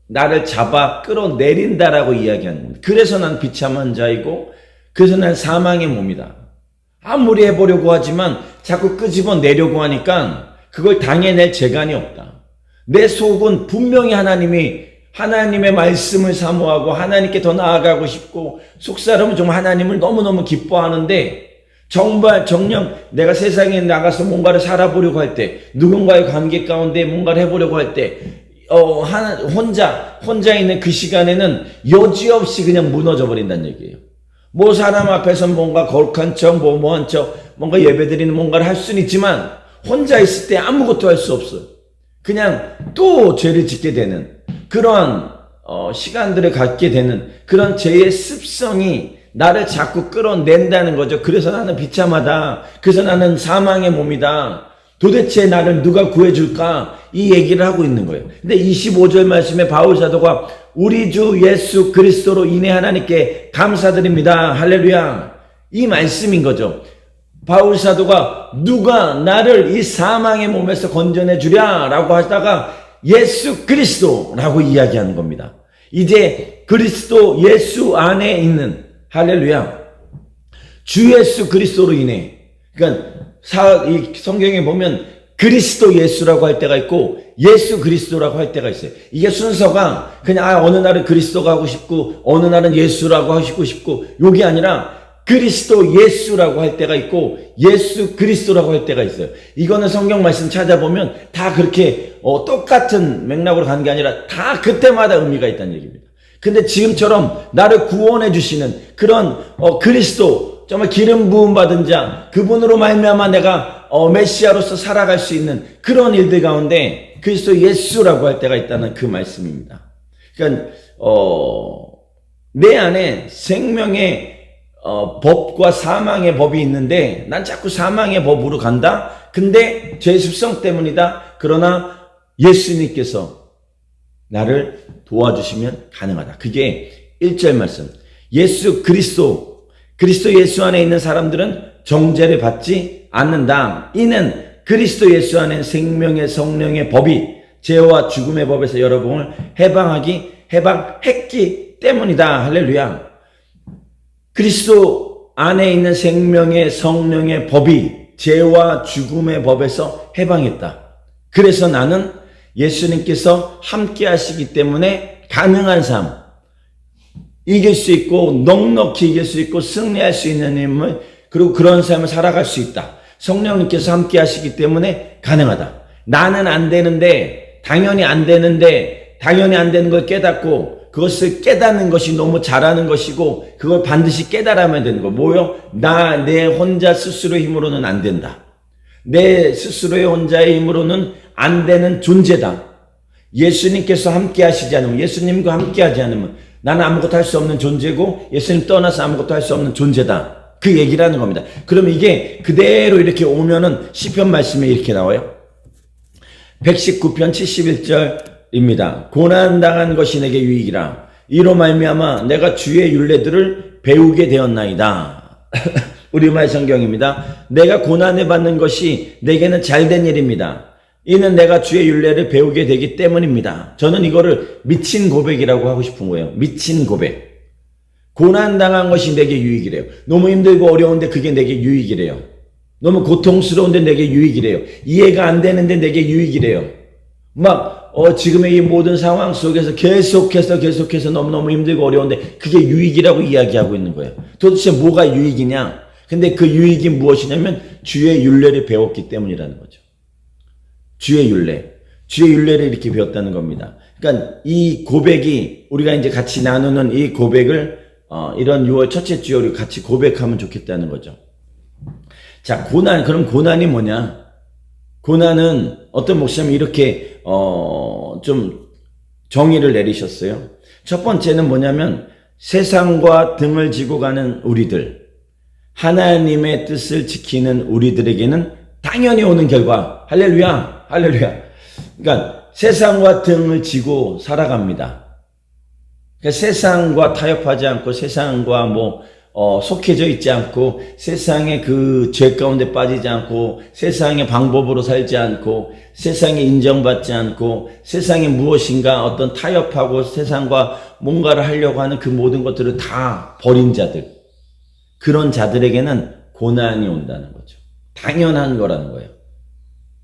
나를 잡아 끌어내린다라고 이야기하는 겁니다. 그래서 난 비참한 자이고, 그래서 난 사망의 몸이다. 아무리 해보려고 하지만 자꾸 끄집어내려고 하니까 그걸 당해낼 재간이 없다. 내 속은 분명히 하나님의 말씀을 사모하고 하나님께 더 나아가고 싶고, 속사람은 정말 하나님을 너무너무 기뻐하는데, 정녕 내가 세상에 나가서 뭔가를 살아보려고 할 때, 누군가의 관계 가운데 뭔가를 해보려고 할 때, 혼자 있는 그 시간에는 여지없이 그냥 무너져 버린다는 얘기예요. 사람 앞에서 뭔가 거룩한 척, 뭐한 척, 뭔가 예배드리는 뭔가를 할 수는 있지만, 혼자 있을 때 아무것도 할 수 없어요. 그냥 또 죄를 짓게 되는 그러한 시간들을 갖게 되는 그런 죄의 습성이 나를 자꾸 끌어낸다는 거죠. 그래서 나는 비참하다. 그래서 나는 사망의 몸이다. 도대체 나를 누가 구해줄까? 이 얘기를 하고 있는 거예요. 근데 25절 말씀에 바울 사도가 우리 주 예수 그리스도로 인해 하나님께 감사드립니다. 할렐루야. 이 말씀인 거죠. 바울 사도가 누가 나를 이 사망의 몸에서 건져내 주랴 라고 하다가 예수 그리스도라고 이야기하는 겁니다. 이제 그리스도 예수 안에 있는 할렐루야 주 예수 그리스도로 인해 그러니까 이 성경에 보면 그리스도 예수라고 할 때가 있고 예수 그리스도라고 할 때가 있어요. 이게 순서가 그냥 어느 날은 그리스도가 하고 싶고 어느 날은 예수라고 하고 싶고 요게 아니라 그리스도 예수라고 할 때가 있고 예수 그리스도라고 할 때가 있어요. 이거는 성경 말씀 찾아보면 다 그렇게 똑같은 맥락으로 가는 게 아니라 다 그때마다 의미가 있다는 얘기입니다. 근데 지금처럼 나를 구원해 주시는 그런 그리스도 정말 기름 부음 받은 자 그분으로 말미암아 내가 메시아로서 살아갈 수 있는 그런 일들 가운데 그리스도 예수라고 할 때가 있다는 그 말씀입니다. 그러니까 내 안에 생명의 법과 사망의 법이 있는데 난 자꾸 사망의 법으로 간다. 근데 죄 습성 때문이다. 그러나 예수님께서 나를 도와주시면 가능하다. 그게 1절 말씀. 예수 그리스도 예수 안에 있는 사람들은 정죄를 받지 않는다. 이는 그리스도 예수 안에 생명의 성령의 법이 죄와 죽음의 법에서 여러분을 해방했기 때문이다. 할렐루야. 그리스도 안에 있는 생명의 성령의 법이 죄와 죽음의 법에서 해방했다. 그래서 나는 예수님께서 함께 하시기 때문에 가능한 삶, 이길 수 있고 넉넉히 이길 수 있고 승리할 수 있는 힘을 그리고 그런 삶을 살아갈 수 있다. 성령님께서 함께 하시기 때문에 가능하다. 나는 안 되는데 당연히 안 되는 걸 깨닫고 그것을 깨닫는 것이 너무 잘하는 것이고 그걸 반드시 깨달아야 되는 거. 뭐요? 내 혼자 스스로의 힘으로는 안 된다. 내 스스로의 혼자의 힘으로는 안 되는 존재다. 예수님께서 함께 하시지 않으면 예수님과 함께 하지 않으면 나는 아무것도 할 수 없는 존재고 예수님 떠나서 아무것도 할 수 없는 존재다. 그 얘기를 하는 겁니다. 그럼 이게 그대로 이렇게 오면은 시편 말씀에 이렇게 나와요. 119편 71절입니다. 고난당한 것이 내게 유익이라. 이로 말미암아 내가 주의 율례들을 배우게 되었나이다. 우리말 성경입니다. 내가 고난을 받는 것이 내게는 잘된 일입니다. 이는 내가 주의 율례를 배우게 되기 때문입니다. 저는 이거를 미친 고백이라고 하고 싶은 거예요. 미친 고백. 고난당한 것이 내게 유익이래요. 너무 힘들고 어려운데 그게 내게 유익이래요. 너무 고통스러운데 내게 유익이래요. 이해가 안 되는데 내게 유익이래요. 지금의 이 모든 상황 속에서 계속해서 너무너무 힘들고 어려운데 그게 유익이라고 이야기하고 있는 거예요. 도대체 뭐가 유익이냐? 근데 그 유익이 무엇이냐면 주의 율례를 배웠기 때문이라는 거죠. 주의 율례를 이렇게 배웠다는 겁니다. 그러니까 이 고백이 우리가 이제 같이 나누는 이 고백을 이런 6월 첫째 주에 우리 같이 고백하면 좋겠다는 거죠. 자, 그럼 고난이 뭐냐? 고난은 어떤 목사님이 이렇게 좀 정의를 내리셨어요. 첫 번째는 뭐냐면 세상과 등을 지고 가는 우리들, 하나님의 뜻을 지키는 우리들에게는 당연히 오는 결과. 할렐루야. 그러니까 세상과 등을 지고 살아갑니다. 그러니까 세상과 타협하지 않고 세상과 속해져 있지 않고 세상의 그 죄 가운데 빠지지 않고 세상의 방법으로 살지 않고 세상에 인정받지 않고 세상에 무엇인가 어떤 타협하고 세상과 뭔가를 하려고 하는 그 모든 것들을 다 버린 자들, 그런 자들에게는 고난이 온다는 거죠. 당연한 거라는 거예요.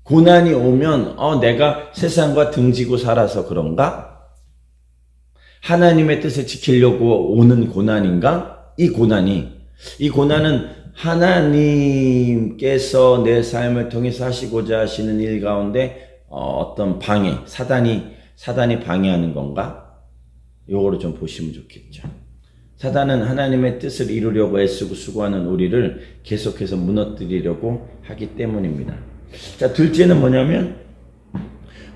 고난이 오면 내가 세상과 등지고 살아서 그런가? 하나님의 뜻을 지키려고 오는 고난인가? 이 고난은 하나님께서 내 삶을 통해서 하시고자 하시는 일 가운데 어떤 방해, 사단이 방해하는 건가? 요거를 좀 보시면 좋겠죠. 사단은 하나님의 뜻을 이루려고 애쓰고 수고하는 우리를 계속해서 무너뜨리려고 하기 때문입니다. 자, 둘째는 뭐냐면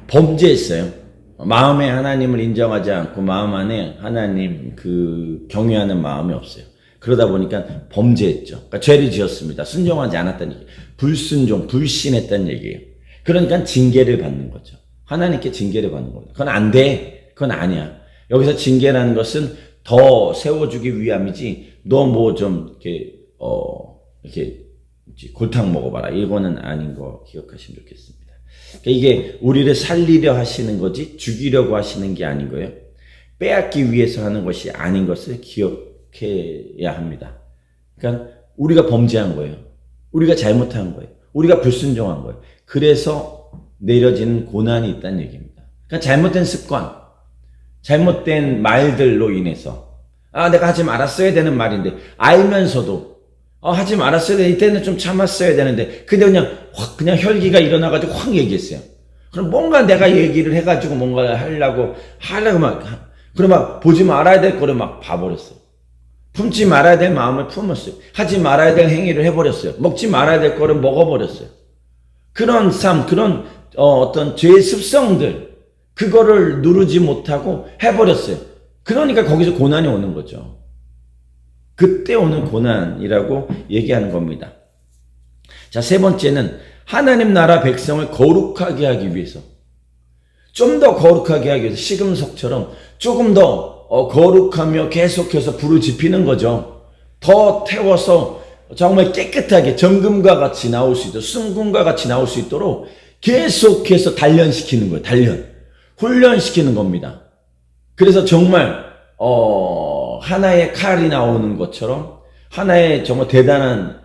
범죄했어요. 마음에 하나님을 인정하지 않고 마음 안에 하나님 경외하는 마음이 없어요. 그러다 보니까 범죄했죠. 그러니까 죄를 지었습니다. 순종하지 않았다는 얘기예요. 불순종, 불신했다는 얘기예요. 그러니까 징계를 받는 거죠. 하나님께 징계를 받는 겁니다. 그건 안 돼. 그건 아니야. 여기서 징계라는 것은 더 세워주기 위함이지, 너 뭐 좀 이렇게 골탕 먹어봐라, 이거는 아닌 거 기억하시면 좋겠습니다. 그러니까 이게 우리를 살리려 하시는 거지 죽이려고 하시는 게 아닌 거예요. 빼앗기 위해서 하는 것이 아닌 것을 기억해야 합니다. 그러니까 우리가 범죄한 거예요. 우리가 잘못한 거예요. 우리가 불순종한 거예요. 그래서 내려지는 고난이 있다는 얘기입니다. 그러니까 잘못된 습관, 잘못된 말들로 인해서, 내가 하지 말았어야 되는 말인데, 알면서도 하지 말았어야 돼. 이때는 좀 참았어야 되는데, 근데 그냥 혈기가 일어나가지고 확 얘기했어요. 그럼 뭔가 내가 얘기를 해가지고 뭔가 하려고 그럼 막 보지 말아야 될 거를 막 봐버렸어요. 품지 말아야 될 마음을 품었어요. 하지 말아야 될 행위를 해버렸어요. 먹지 말아야 될 거를 먹어버렸어요. 그런 삶, 그런 어떤 죄의 습성들, 그거를 누르지 못하고 해버렸어요. 그러니까 거기서 고난이 오는 거죠. 그때 오는 고난이라고 얘기하는 겁니다. 자, 세 번째는 하나님 나라 백성을 거룩하게 하기 위해서, 좀 더 거룩하게 하기 위해서 시금석처럼 조금 더 거룩하며 계속해서 불을 지피는 거죠. 더 태워서 정말 깨끗하게 정금과 같이 나올 수 있도록, 순금과 같이 나올 수 있도록 계속해서 단련시키는 거예요. 훈련시키는 겁니다. 그래서 정말 하나의 칼이 나오는 것처럼 하나의 정말 대단한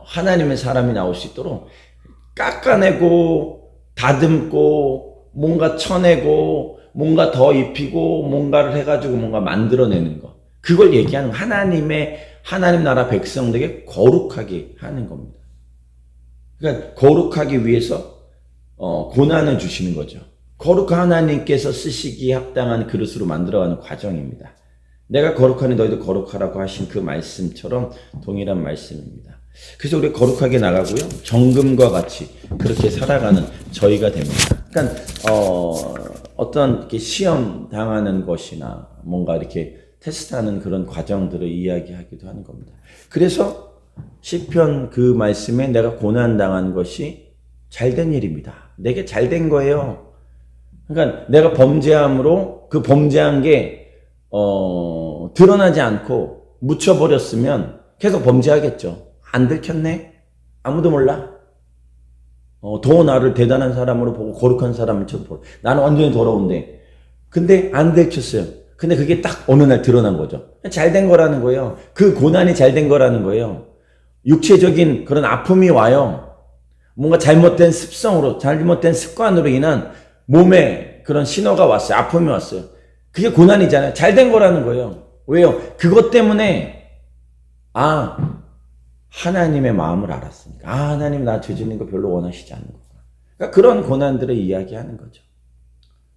하나님의 사람이 나올 수 있도록 깎아내고 다듬고 뭔가 쳐내고 뭔가 더 입히고 뭔가를 해가지고 뭔가 만들어내는 거, 그걸 얘기하는 하나님 나라 백성들에게 거룩하게 하는 겁니다. 그러니까 거룩하기 위해서 고난을 주시는 거죠. 거룩한 하나님께서 쓰시기에 합당한 그릇으로 만들어가는 과정입니다. 내가 거룩하니 너희도 거룩하라고 하신 그 말씀처럼 동일한 말씀입니다. 그래서 우리 거룩하게 나가고요, 정금과 같이 그렇게 살아가는 저희가 됩니다. 그러니까 어떤 이렇게 시험 당하는 것이나 뭔가 이렇게 테스트하는 그런 과정들을 이야기하기도 하는 겁니다. 그래서 시편 그 말씀에 내가 고난 당한 것이 잘된 일입니다. 내게 잘된 거예요. 그러니까 내가 범죄함으로 그 범죄한 게 드러나지 않고 묻혀버렸으면 계속 범죄하겠죠. 안 들켰네? 아무도 몰라? 더 나를 대단한 사람으로 보고 거룩한 사람을 쳐보고 나는 완전히 더러운데, 근데 안 들켰어요. 근데 그게 딱 어느 날 드러난 거죠. 잘된 거라는 거예요. 그 고난이 잘된 거라는 거예요. 육체적인 그런 아픔이 와요. 뭔가 잘못된 습성으로, 잘못된 습관으로 인한 몸에 그런 신호가 왔어요. 아픔이 왔어요. 그게 고난이잖아요. 잘된 거라는 거예요. 왜요? 그것 때문에 하나님의 마음을 알았으니까. 하나님 나 죄 짓는 거 별로 원하시지 않는 거구나. 그러니까 그런 고난들을 이야기하는 거죠.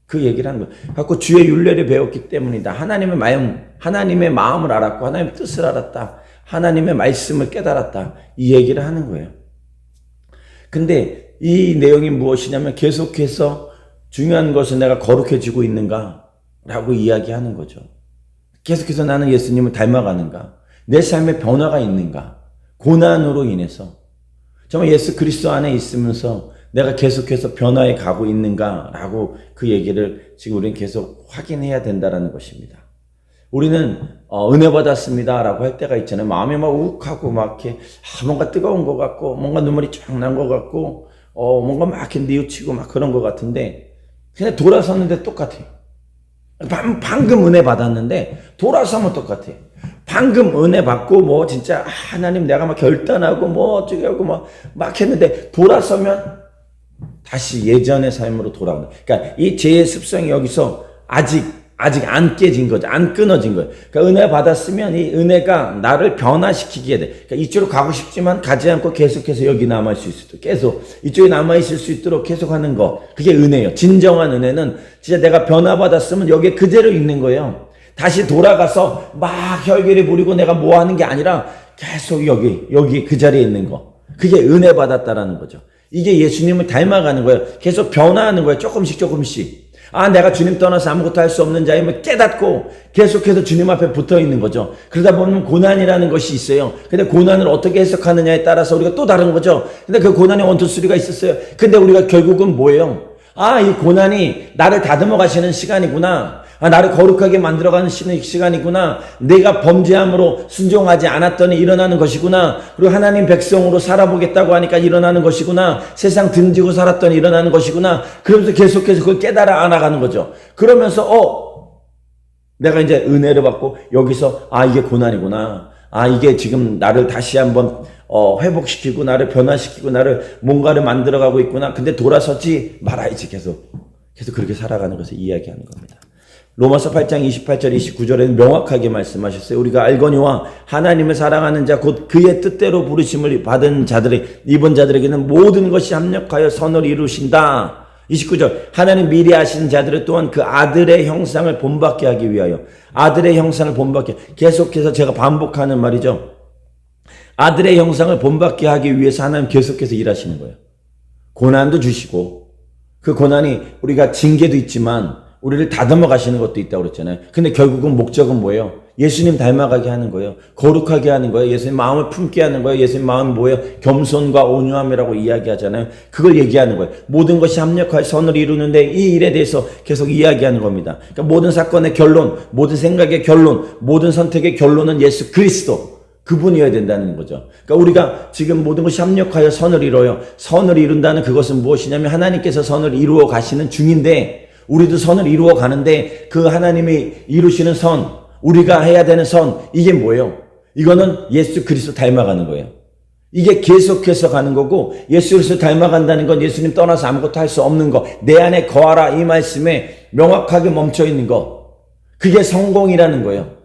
그 얘기를 하는 거예요. 갖고 주의 율례를 배웠기 때문이다. 하나님의 마음을 알았고 하나님의 뜻을 알았다. 하나님의 말씀을 깨달았다. 이 얘기를 하는 거예요. 근데 이 내용이 무엇이냐면 계속해서 중요한 것은 내가 거룩해지고 있는가 라고 이야기하는 거죠. 계속해서 나는 예수님을 닮아가는가, 내 삶에 변화가 있는가, 고난으로 인해서 정말 예수 그리스도 안에 있으면서 내가 계속해서 변화해 가고 있는가 라고 그 얘기를 지금 우리는 계속 확인해야 된다는 것입니다. 우리는 은혜 받았습니다 라고 할 때가 있잖아요. 마음이 막 욱하고 막 이렇게 뭔가 뜨거운 것 같고 뭔가 눈물이 쫙 난 것 같고 뭔가 막 이렇게 뉘우치고 막 그런 것 같은데, 그냥 돌아섰는데 똑같아요. 방금 은혜 받았는데 돌아서면 똑같아요. 방금 은혜 받고 뭐 진짜 하나님 내가 막 결단하고 뭐 어쩌게 하고 막 했는데 돌아서면 다시 예전의 삶으로 돌아온다. 그러니까 이 죄의 습성이 여기서 아직 안 깨진 거죠. 안 끊어진 거예요. 그러니까 은혜 받았으면 이 은혜가 나를 변화시키게 돼. 그러니까 이쪽으로 가고 싶지만 가지 않고 계속해서 여기 남아있을 수 있도록, 계속 이쪽에 남아있을 수 있도록 계속 하는 거, 그게 은혜예요. 진정한 은혜는 진짜 내가 변화받았으면 여기에 그대로 있는 거예요. 다시 돌아가서 막 혈기를 부리고 내가 뭐 하는 게 아니라 계속 여기 그 자리에 있는 거, 그게 은혜 받았다라는 거죠. 이게 예수님을 닮아가는 거예요. 계속 변화하는 거예요. 조금씩 조금씩. 아, 내가 주님 떠나서 아무것도 할 수 없는 자임을 깨닫고 계속해서 주님 앞에 붙어 있는 거죠. 그러다 보면 고난이라는 것이 있어요. 근데 고난을 어떻게 해석하느냐에 따라서 우리가 또 다른 거죠. 근데 그 고난의 원투쓰리가 있었어요. 근데 우리가 결국은 뭐예요? 아, 이 고난이 나를 다듬어 가시는 시간이구나. 아, 나를 거룩하게 만들어가는 시간이구나. 내가 범죄함으로 순종하지 않았더니 일어나는 것이구나. 그리고 하나님 백성으로 살아보겠다고 하니까 일어나는 것이구나. 세상 등지고 살았더니 일어나는 것이구나. 그러면서 계속해서 그걸 깨달아 나가는 거죠. 그러면서 내가 이제 은혜를 받고 여기서 아, 이게 고난이구나. 아, 이게 지금 나를 다시 한번 회복시키고 나를 변화시키고 나를 뭔가를 만들어가고 있구나. 근데 돌아서지 말아야지. 계속 그렇게 살아가는 것을 이야기하는 겁니다. 로마서 8장 28절 29절에는 명확하게 말씀하셨어요. 우리가 알거니와 하나님을 사랑하는 자 곧 그의 뜻대로 부르심을 받은 자들의 입은 자들에게는 모든 것이 합력하여 선을 이루신다. 29절 하나님 미리 아시는 자들을 또한 그 아들의 형상을 본받게 하기 위하여 아들의 형상을 본받게 계속해서 제가 반복하는 말이죠. 아들의 형상을 본받게 하기 위해서 하나님 계속해서 일하시는 거예요. 고난도 주시고 그 고난이 우리가 징계도 있지만 우리를 다듬어 가시는 것도 있다고 그랬잖아요. 근데 결국은 목적은 뭐예요? 예수님 닮아가게 하는 거예요. 거룩하게 하는 거예요. 예수님 마음을 품게 하는 거예요. 예수님 마음은 뭐예요? 겸손과 온유함이라고 이야기하잖아요. 그걸 얘기하는 거예요. 모든 것이 합력하여 선을 이루는데 이 일에 대해서 계속 이야기하는 겁니다. 그러니까 모든 사건의 결론, 모든 생각의 결론, 모든 선택의 결론은 예수 그리스도. 그분이어야 된다는 거죠. 그러니까 우리가 지금 모든 것이 합력하여 선을 이뤄요. 선을 이룬다는 그것은 무엇이냐면 하나님께서 선을 이루어 가시는 중인데 우리도 선을 이루어 가는데 그 하나님이 이루시는 선, 우리가 해야 되는 선, 이게 뭐예요? 이거는 예수 그리스도 닮아가는 거예요. 이게 계속해서 가는 거고 예수 그리스도 닮아간다는 건 예수님 떠나서 아무것도 할 수 없는 거. 내 안에 거하라 이 말씀에 명확하게 멈춰 있는 거. 그게 성공이라는 거예요.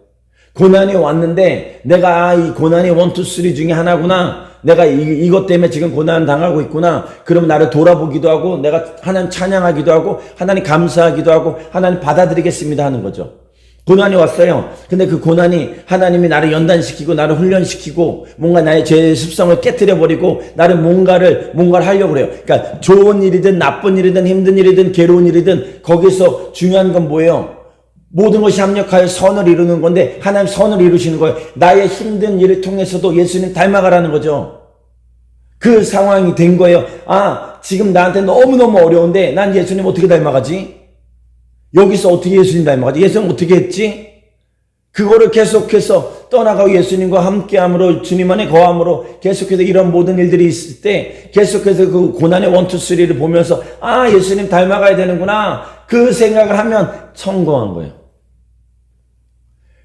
고난이 왔는데 내가 이 고난이 1, 2, 3 중에 하나구나. 내가 이것 때문에 지금 고난 당하고 있구나. 그럼 나를 돌아보기도 하고 내가 하나님 찬양하기도 하고 하나님 감사하기도 하고 하나님 받아들이겠습니다 하는 거죠. 고난이 왔어요. 근데 그 고난이 하나님이 나를 연단시키고 나를 훈련시키고 뭔가 나의 죄의 습성을 깨트려버리고 나를 뭔가를 하려고 그래요. 그러니까 좋은 일이든 나쁜 일이든 힘든 일이든 괴로운 일이든 거기서 중요한 건 뭐예요? 모든 것이 합력하여 선을 이루는 건데 하나님 선을 이루시는 거예요. 나의 힘든 일을 통해서도 예수님 닮아가라는 거죠. 그 상황이 된 거예요. 아, 지금 나한테 너무너무 어려운데 난 예수님 어떻게 닮아가지? 여기서 어떻게 예수님 닮아가지? 예수님 어떻게 했지? 그거를 계속해서 떠나가고 예수님과 함께함으로 주님 안에 거함으로 계속해서 이런 모든 일들이 있을 때 계속해서 그 고난의 1, 2, 3를 보면서 아, 예수님 닮아가야 되는구나. 그 생각을 하면 성공한 거예요.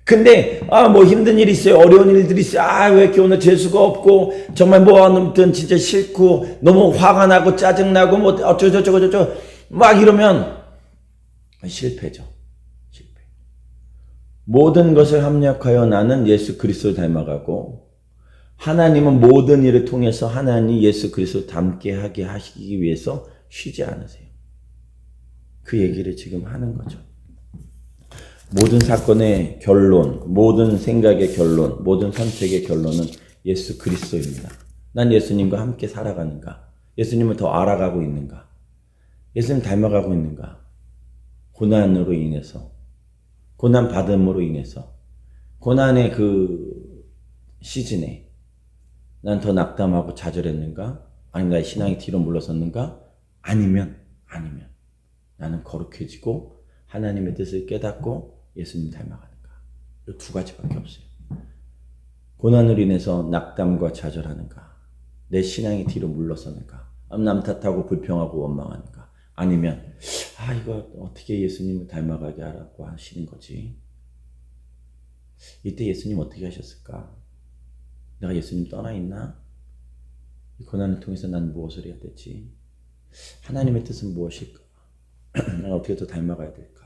근데 뭐 힘든 일이 있어요. 어려운 일들이 있어요. 왜 이렇게 오늘 재수가 없고 정말 아무튼 진짜 싫고 너무 화가 나고 짜증나고 뭐 어쩌고저쩌고 막 이러면 실패죠. 실패. 모든 것을 합력하여 나는 예수 그리스도를 닮아가고 하나님은 모든 일을 통해서 하나님 예수 그리스도를 닮게 하게 하시기 위해서 쉬지 않으세요. 그 얘기를 지금 하는 거죠. 모든 사건의 결론, 모든 생각의 결론, 모든 선택의 결론은 예수 그리스도입니다. 난 예수님과 함께 살아가는가? 예수님을 더 알아가고 있는가? 예수님 닮아가고 있는가? 고난으로 인해서, 고난 받음으로 인해서, 고난의 그 시즌에 난 더 낙담하고 좌절했는가? 아니면 나의 신앙이 뒤로 물러섰는가? 아니면 나는 거룩해지고 하나님의 뜻을 깨닫고 예수님 닮아가는가? 이 두 가지밖에 없어요. 고난으로 인해서 낙담과 좌절하는가? 내 신앙이 뒤로 물러서는가? 남 탓하고 불평하고 원망하는가? 아니면 이거 어떻게 예수님을 닮아가게 하라고 하시는 거지? 이때 예수님 어떻게 하셨을까? 내가 예수님 떠나 있나? 이 고난을 통해서 난 무엇을 해야 되지? 하나님의 뜻은 무엇일까? 내가 어떻게 더 닮아가야 될까?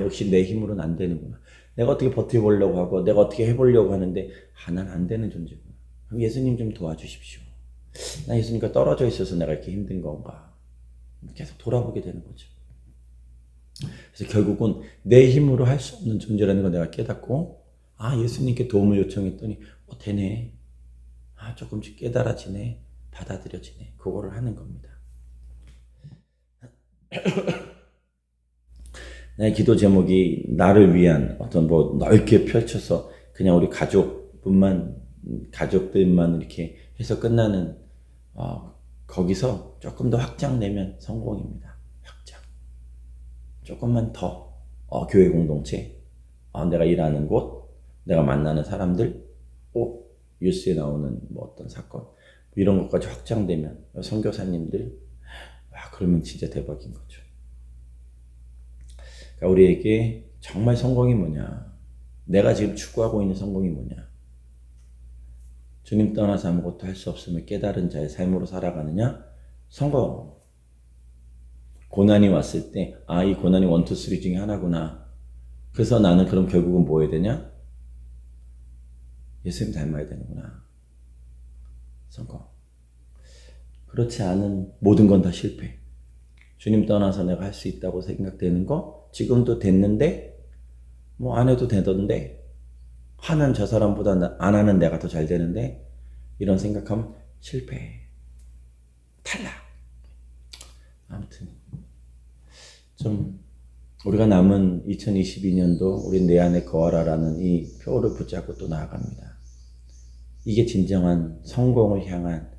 역시 내 힘으로는 안 되는구나. 내가 어떻게 버텨보려고 하고 내가 어떻게 해보려고 하는데 난 안 되는 존재구나. 그럼 예수님 좀 도와주십시오. 나 예수님과 떨어져 있어서 내가 이렇게 힘든 건가? 계속 돌아보게 되는 거죠. 그래서 결국은 내 힘으로 할 수 없는 존재라는 걸 내가 깨닫고 예수님께 도움을 요청했더니 되네. 조금씩 깨달아지네. 받아들여지네. 그거를 하는 겁니다. 내 기도 제목이 나를 위한 어떤 뭐 넓게 펼쳐서 그냥 우리 가족들만 이렇게 해서 끝나는 거기서 조금 더 확장되면 성공입니다. 확장. 조금만 더 교회 공동체, 내가 일하는 곳, 내가 만나는 사람들, 뉴스에 나오는 뭐 어떤 사건 이런 것까지 확장되면 선교사님들 그러면 진짜 대박인 거죠. 그러니까 우리에게 정말 성공이 뭐냐? 내가 지금 추구하고 있는 성공이 뭐냐? 주님 떠나서 아무것도 할 수 없음을 깨달은 자의 삶으로 살아가느냐? 성공. 고난이 왔을 때 이 고난이 1, 2, 3 중에 하나구나. 그래서 나는 그럼 결국은 뭐 해야 되냐? 예수님 닮아야 되는구나. 성공. 그렇지 않은 모든 건 다 실패. 주님 떠나서 내가 할 수 있다고 생각되는 거 지금도 됐는데 뭐 안 해도 되던데 하는 저 사람보다 안 하는 내가 더 잘 되는데 이런 생각하면 실패. 탈락. 아무튼 좀 우리가 남은 2022년도 우리 내 안에 거하라라는 이 표를 붙잡고 또 나아갑니다. 이게 진정한 성공을 향한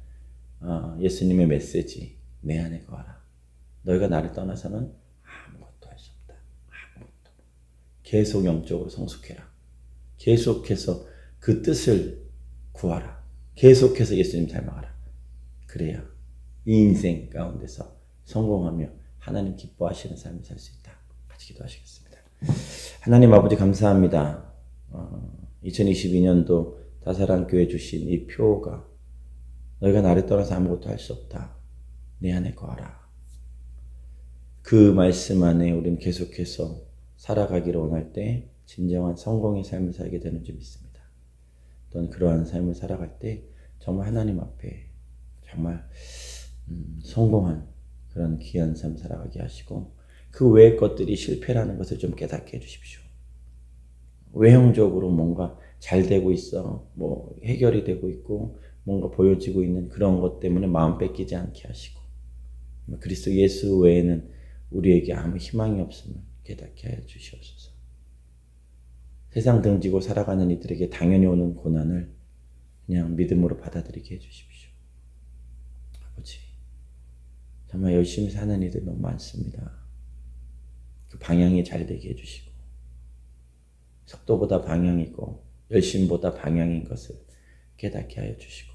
예수님의 메시지. 내 안에 거하라. 너희가 나를 떠나서는 아무것도 할 수 없다. 아무것도. 계속 영적으로 성숙해라. 계속해서 그 뜻을 구하라. 계속해서 예수님 닮아가라. 그래야 이 인생 가운데서 성공하며 하나님 기뻐하시는 삶을 살 수 있다. 같이 기도하시겠습니다. 하나님 아버지 감사합니다. 2022년도 다사랑 교회 주신 이 표가 너희가 나를 떠나서 아무것도 할 수 없다. 내 안에 거하라. 그 말씀 안에 우리는 계속해서 살아가기를 원할 때 진정한 성공의 삶을 살게 되는 줄 믿습니다. 또한 그러한 삶을 살아갈 때 정말 하나님 앞에 정말 성공한 그런 귀한 삶 살아가게 하시고 그 외의 것들이 실패라는 것을 좀 깨닫게 해주십시오. 외형적으로 뭔가 잘 되고 있어, 뭐 해결이 되고 있고 뭔가 보여지고 있는 그런 것 때문에 마음 뺏기지 않게 하시고 그리스도 예수 외에는 우리에게 아무 희망이 없음을 깨닫게 하여 주시옵소서. 세상 등지고 살아가는 이들에게 당연히 오는 고난을 그냥 믿음으로 받아들이게 해주십시오. 아버지, 정말 열심히 사는 이들 너무 많습니다. 그 방향이 잘 되게 해주시고 속도보다 방향이고 열심보다 방향인 것을 깨닫게 하여 주시고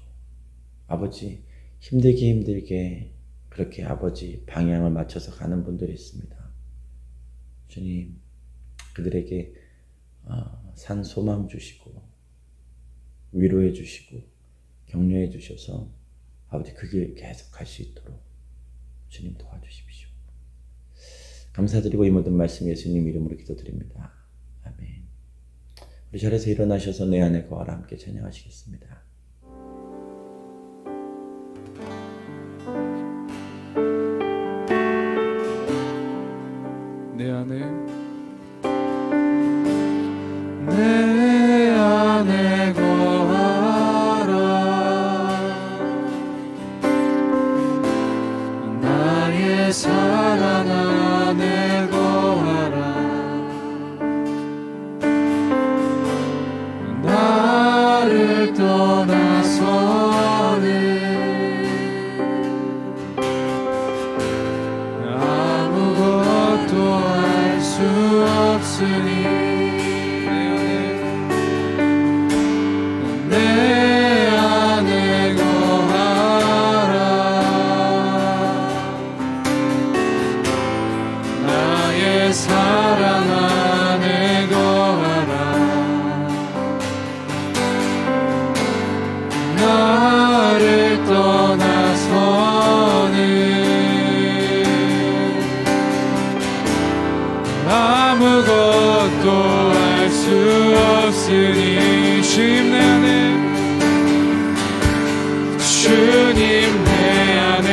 아버지, 힘들게 그렇게 아버지 방향을 맞춰서 가는 분들이 있습니다. 주님, 그들에게 산 소망 주시고 위로해 주시고 격려해 주셔서 아버지 그 길 계속 갈 수 있도록 주님 도와주십시오. 감사드리고 이 모든 말씀 예수님 이름으로 기도드립니다. 아멘. 우리 자리에서 일어나셔서 내 안에 거하라 함께 찬양하시겠습니다. 내 안에 내 안에 거하라. 나의 사랑 안에 거하라. 나를 떠나서는 아무것도 할 수 없으니 내 안에 거하라. 나의 사랑 안에 거하라. 나를 떠나서는 아무것도 할 수 없으니 주님 내 안에 주님 내 안에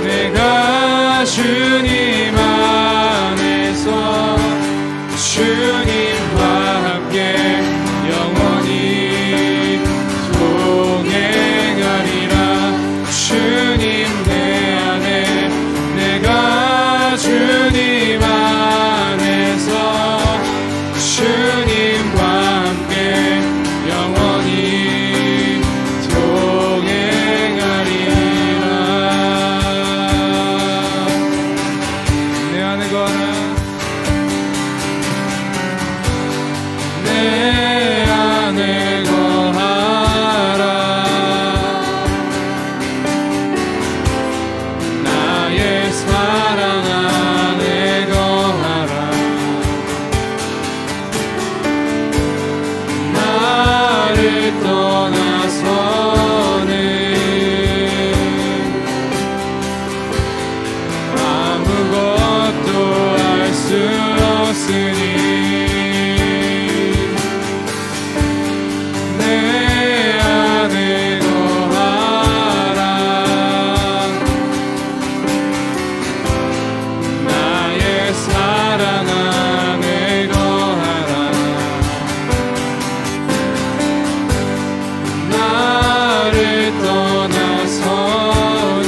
내가 주님 안에서 주님과 함께 영원히 동행하리라. 떠나서는 아무것도 할 수 없으니 내 안에 거하라. 나의 사랑 안에 거하라. 나를 떠나서는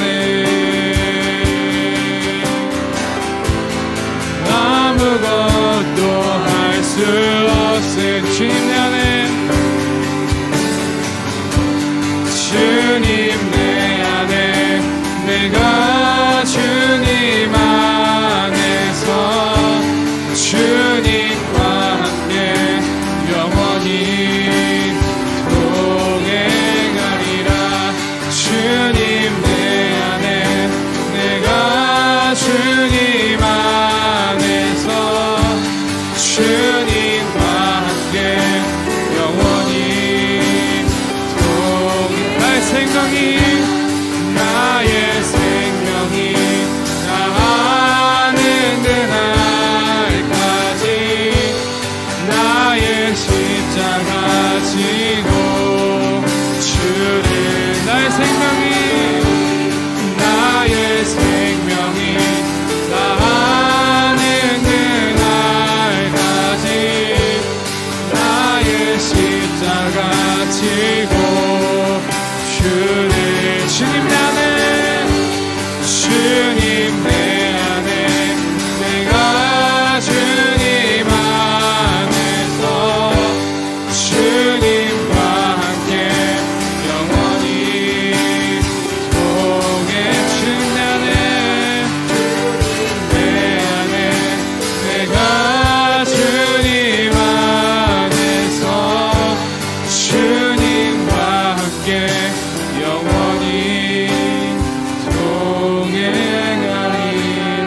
아무것도 할 수 없은 주님 내 안에 주님 내 안에 내가 주님 안에서 주님과 함께 영원히 동행하리라. 주님 내 안에 내가 주님 안에서 주님과 함께 영원히 나의 생명이 나가는 그날까지 나의 십자가 지고 주를 나의 생명이 나가는 그날까지 나의 십자가 지고 주를 주님 내 안에 내가 주님 안에서 주님과 함께 영원히 동행. 주님 내 안에 내가 주님 안에서 주님과 함께 영원히 동행하리라.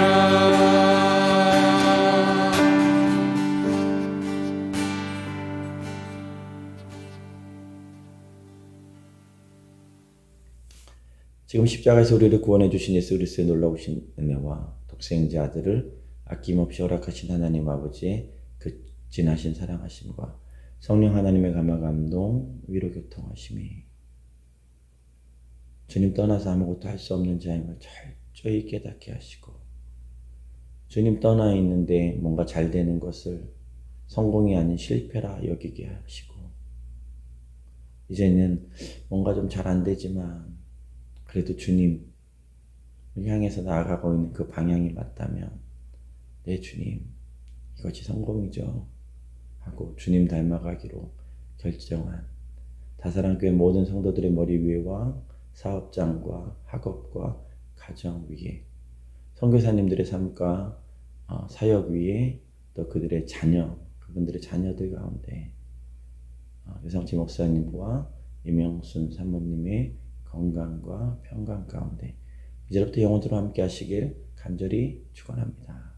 지금 십자가에서 우리를 구원해 주신 예수 그리스도의 놀라우신 은혜와 독생자 아들을 아낌없이 허락하신 하나님 아버지의 그 진하신 사랑하심과 성령 하나님의 감화 감동 위로 교통하심이 주님 떠나서 아무것도 할 수 없는 자임을 철저히 깨닫게 하시고 주님 떠나 있는데 뭔가 잘 되는 것을 성공이 아닌 실패라 여기게 하시고 이제는 뭔가 좀 잘 안 되지만 그래도 주님을 향해서 나아가고 있는 그 방향이 맞다면 네 주님 이것이 성공이죠 하고 주님 닮아가기로 결정한 다사랑교회 모든 성도들의 머리 위에와 사업장과 학업과 가정 위에 선교사님들의 삶과 사역 위에 또 그들의 자녀 그분들의 자녀들 가운데 유성치 목사님과 이명순 사모님의 건강과 평강 가운데 이제부터 영원토록 함께 하시길 간절히 축원합니다.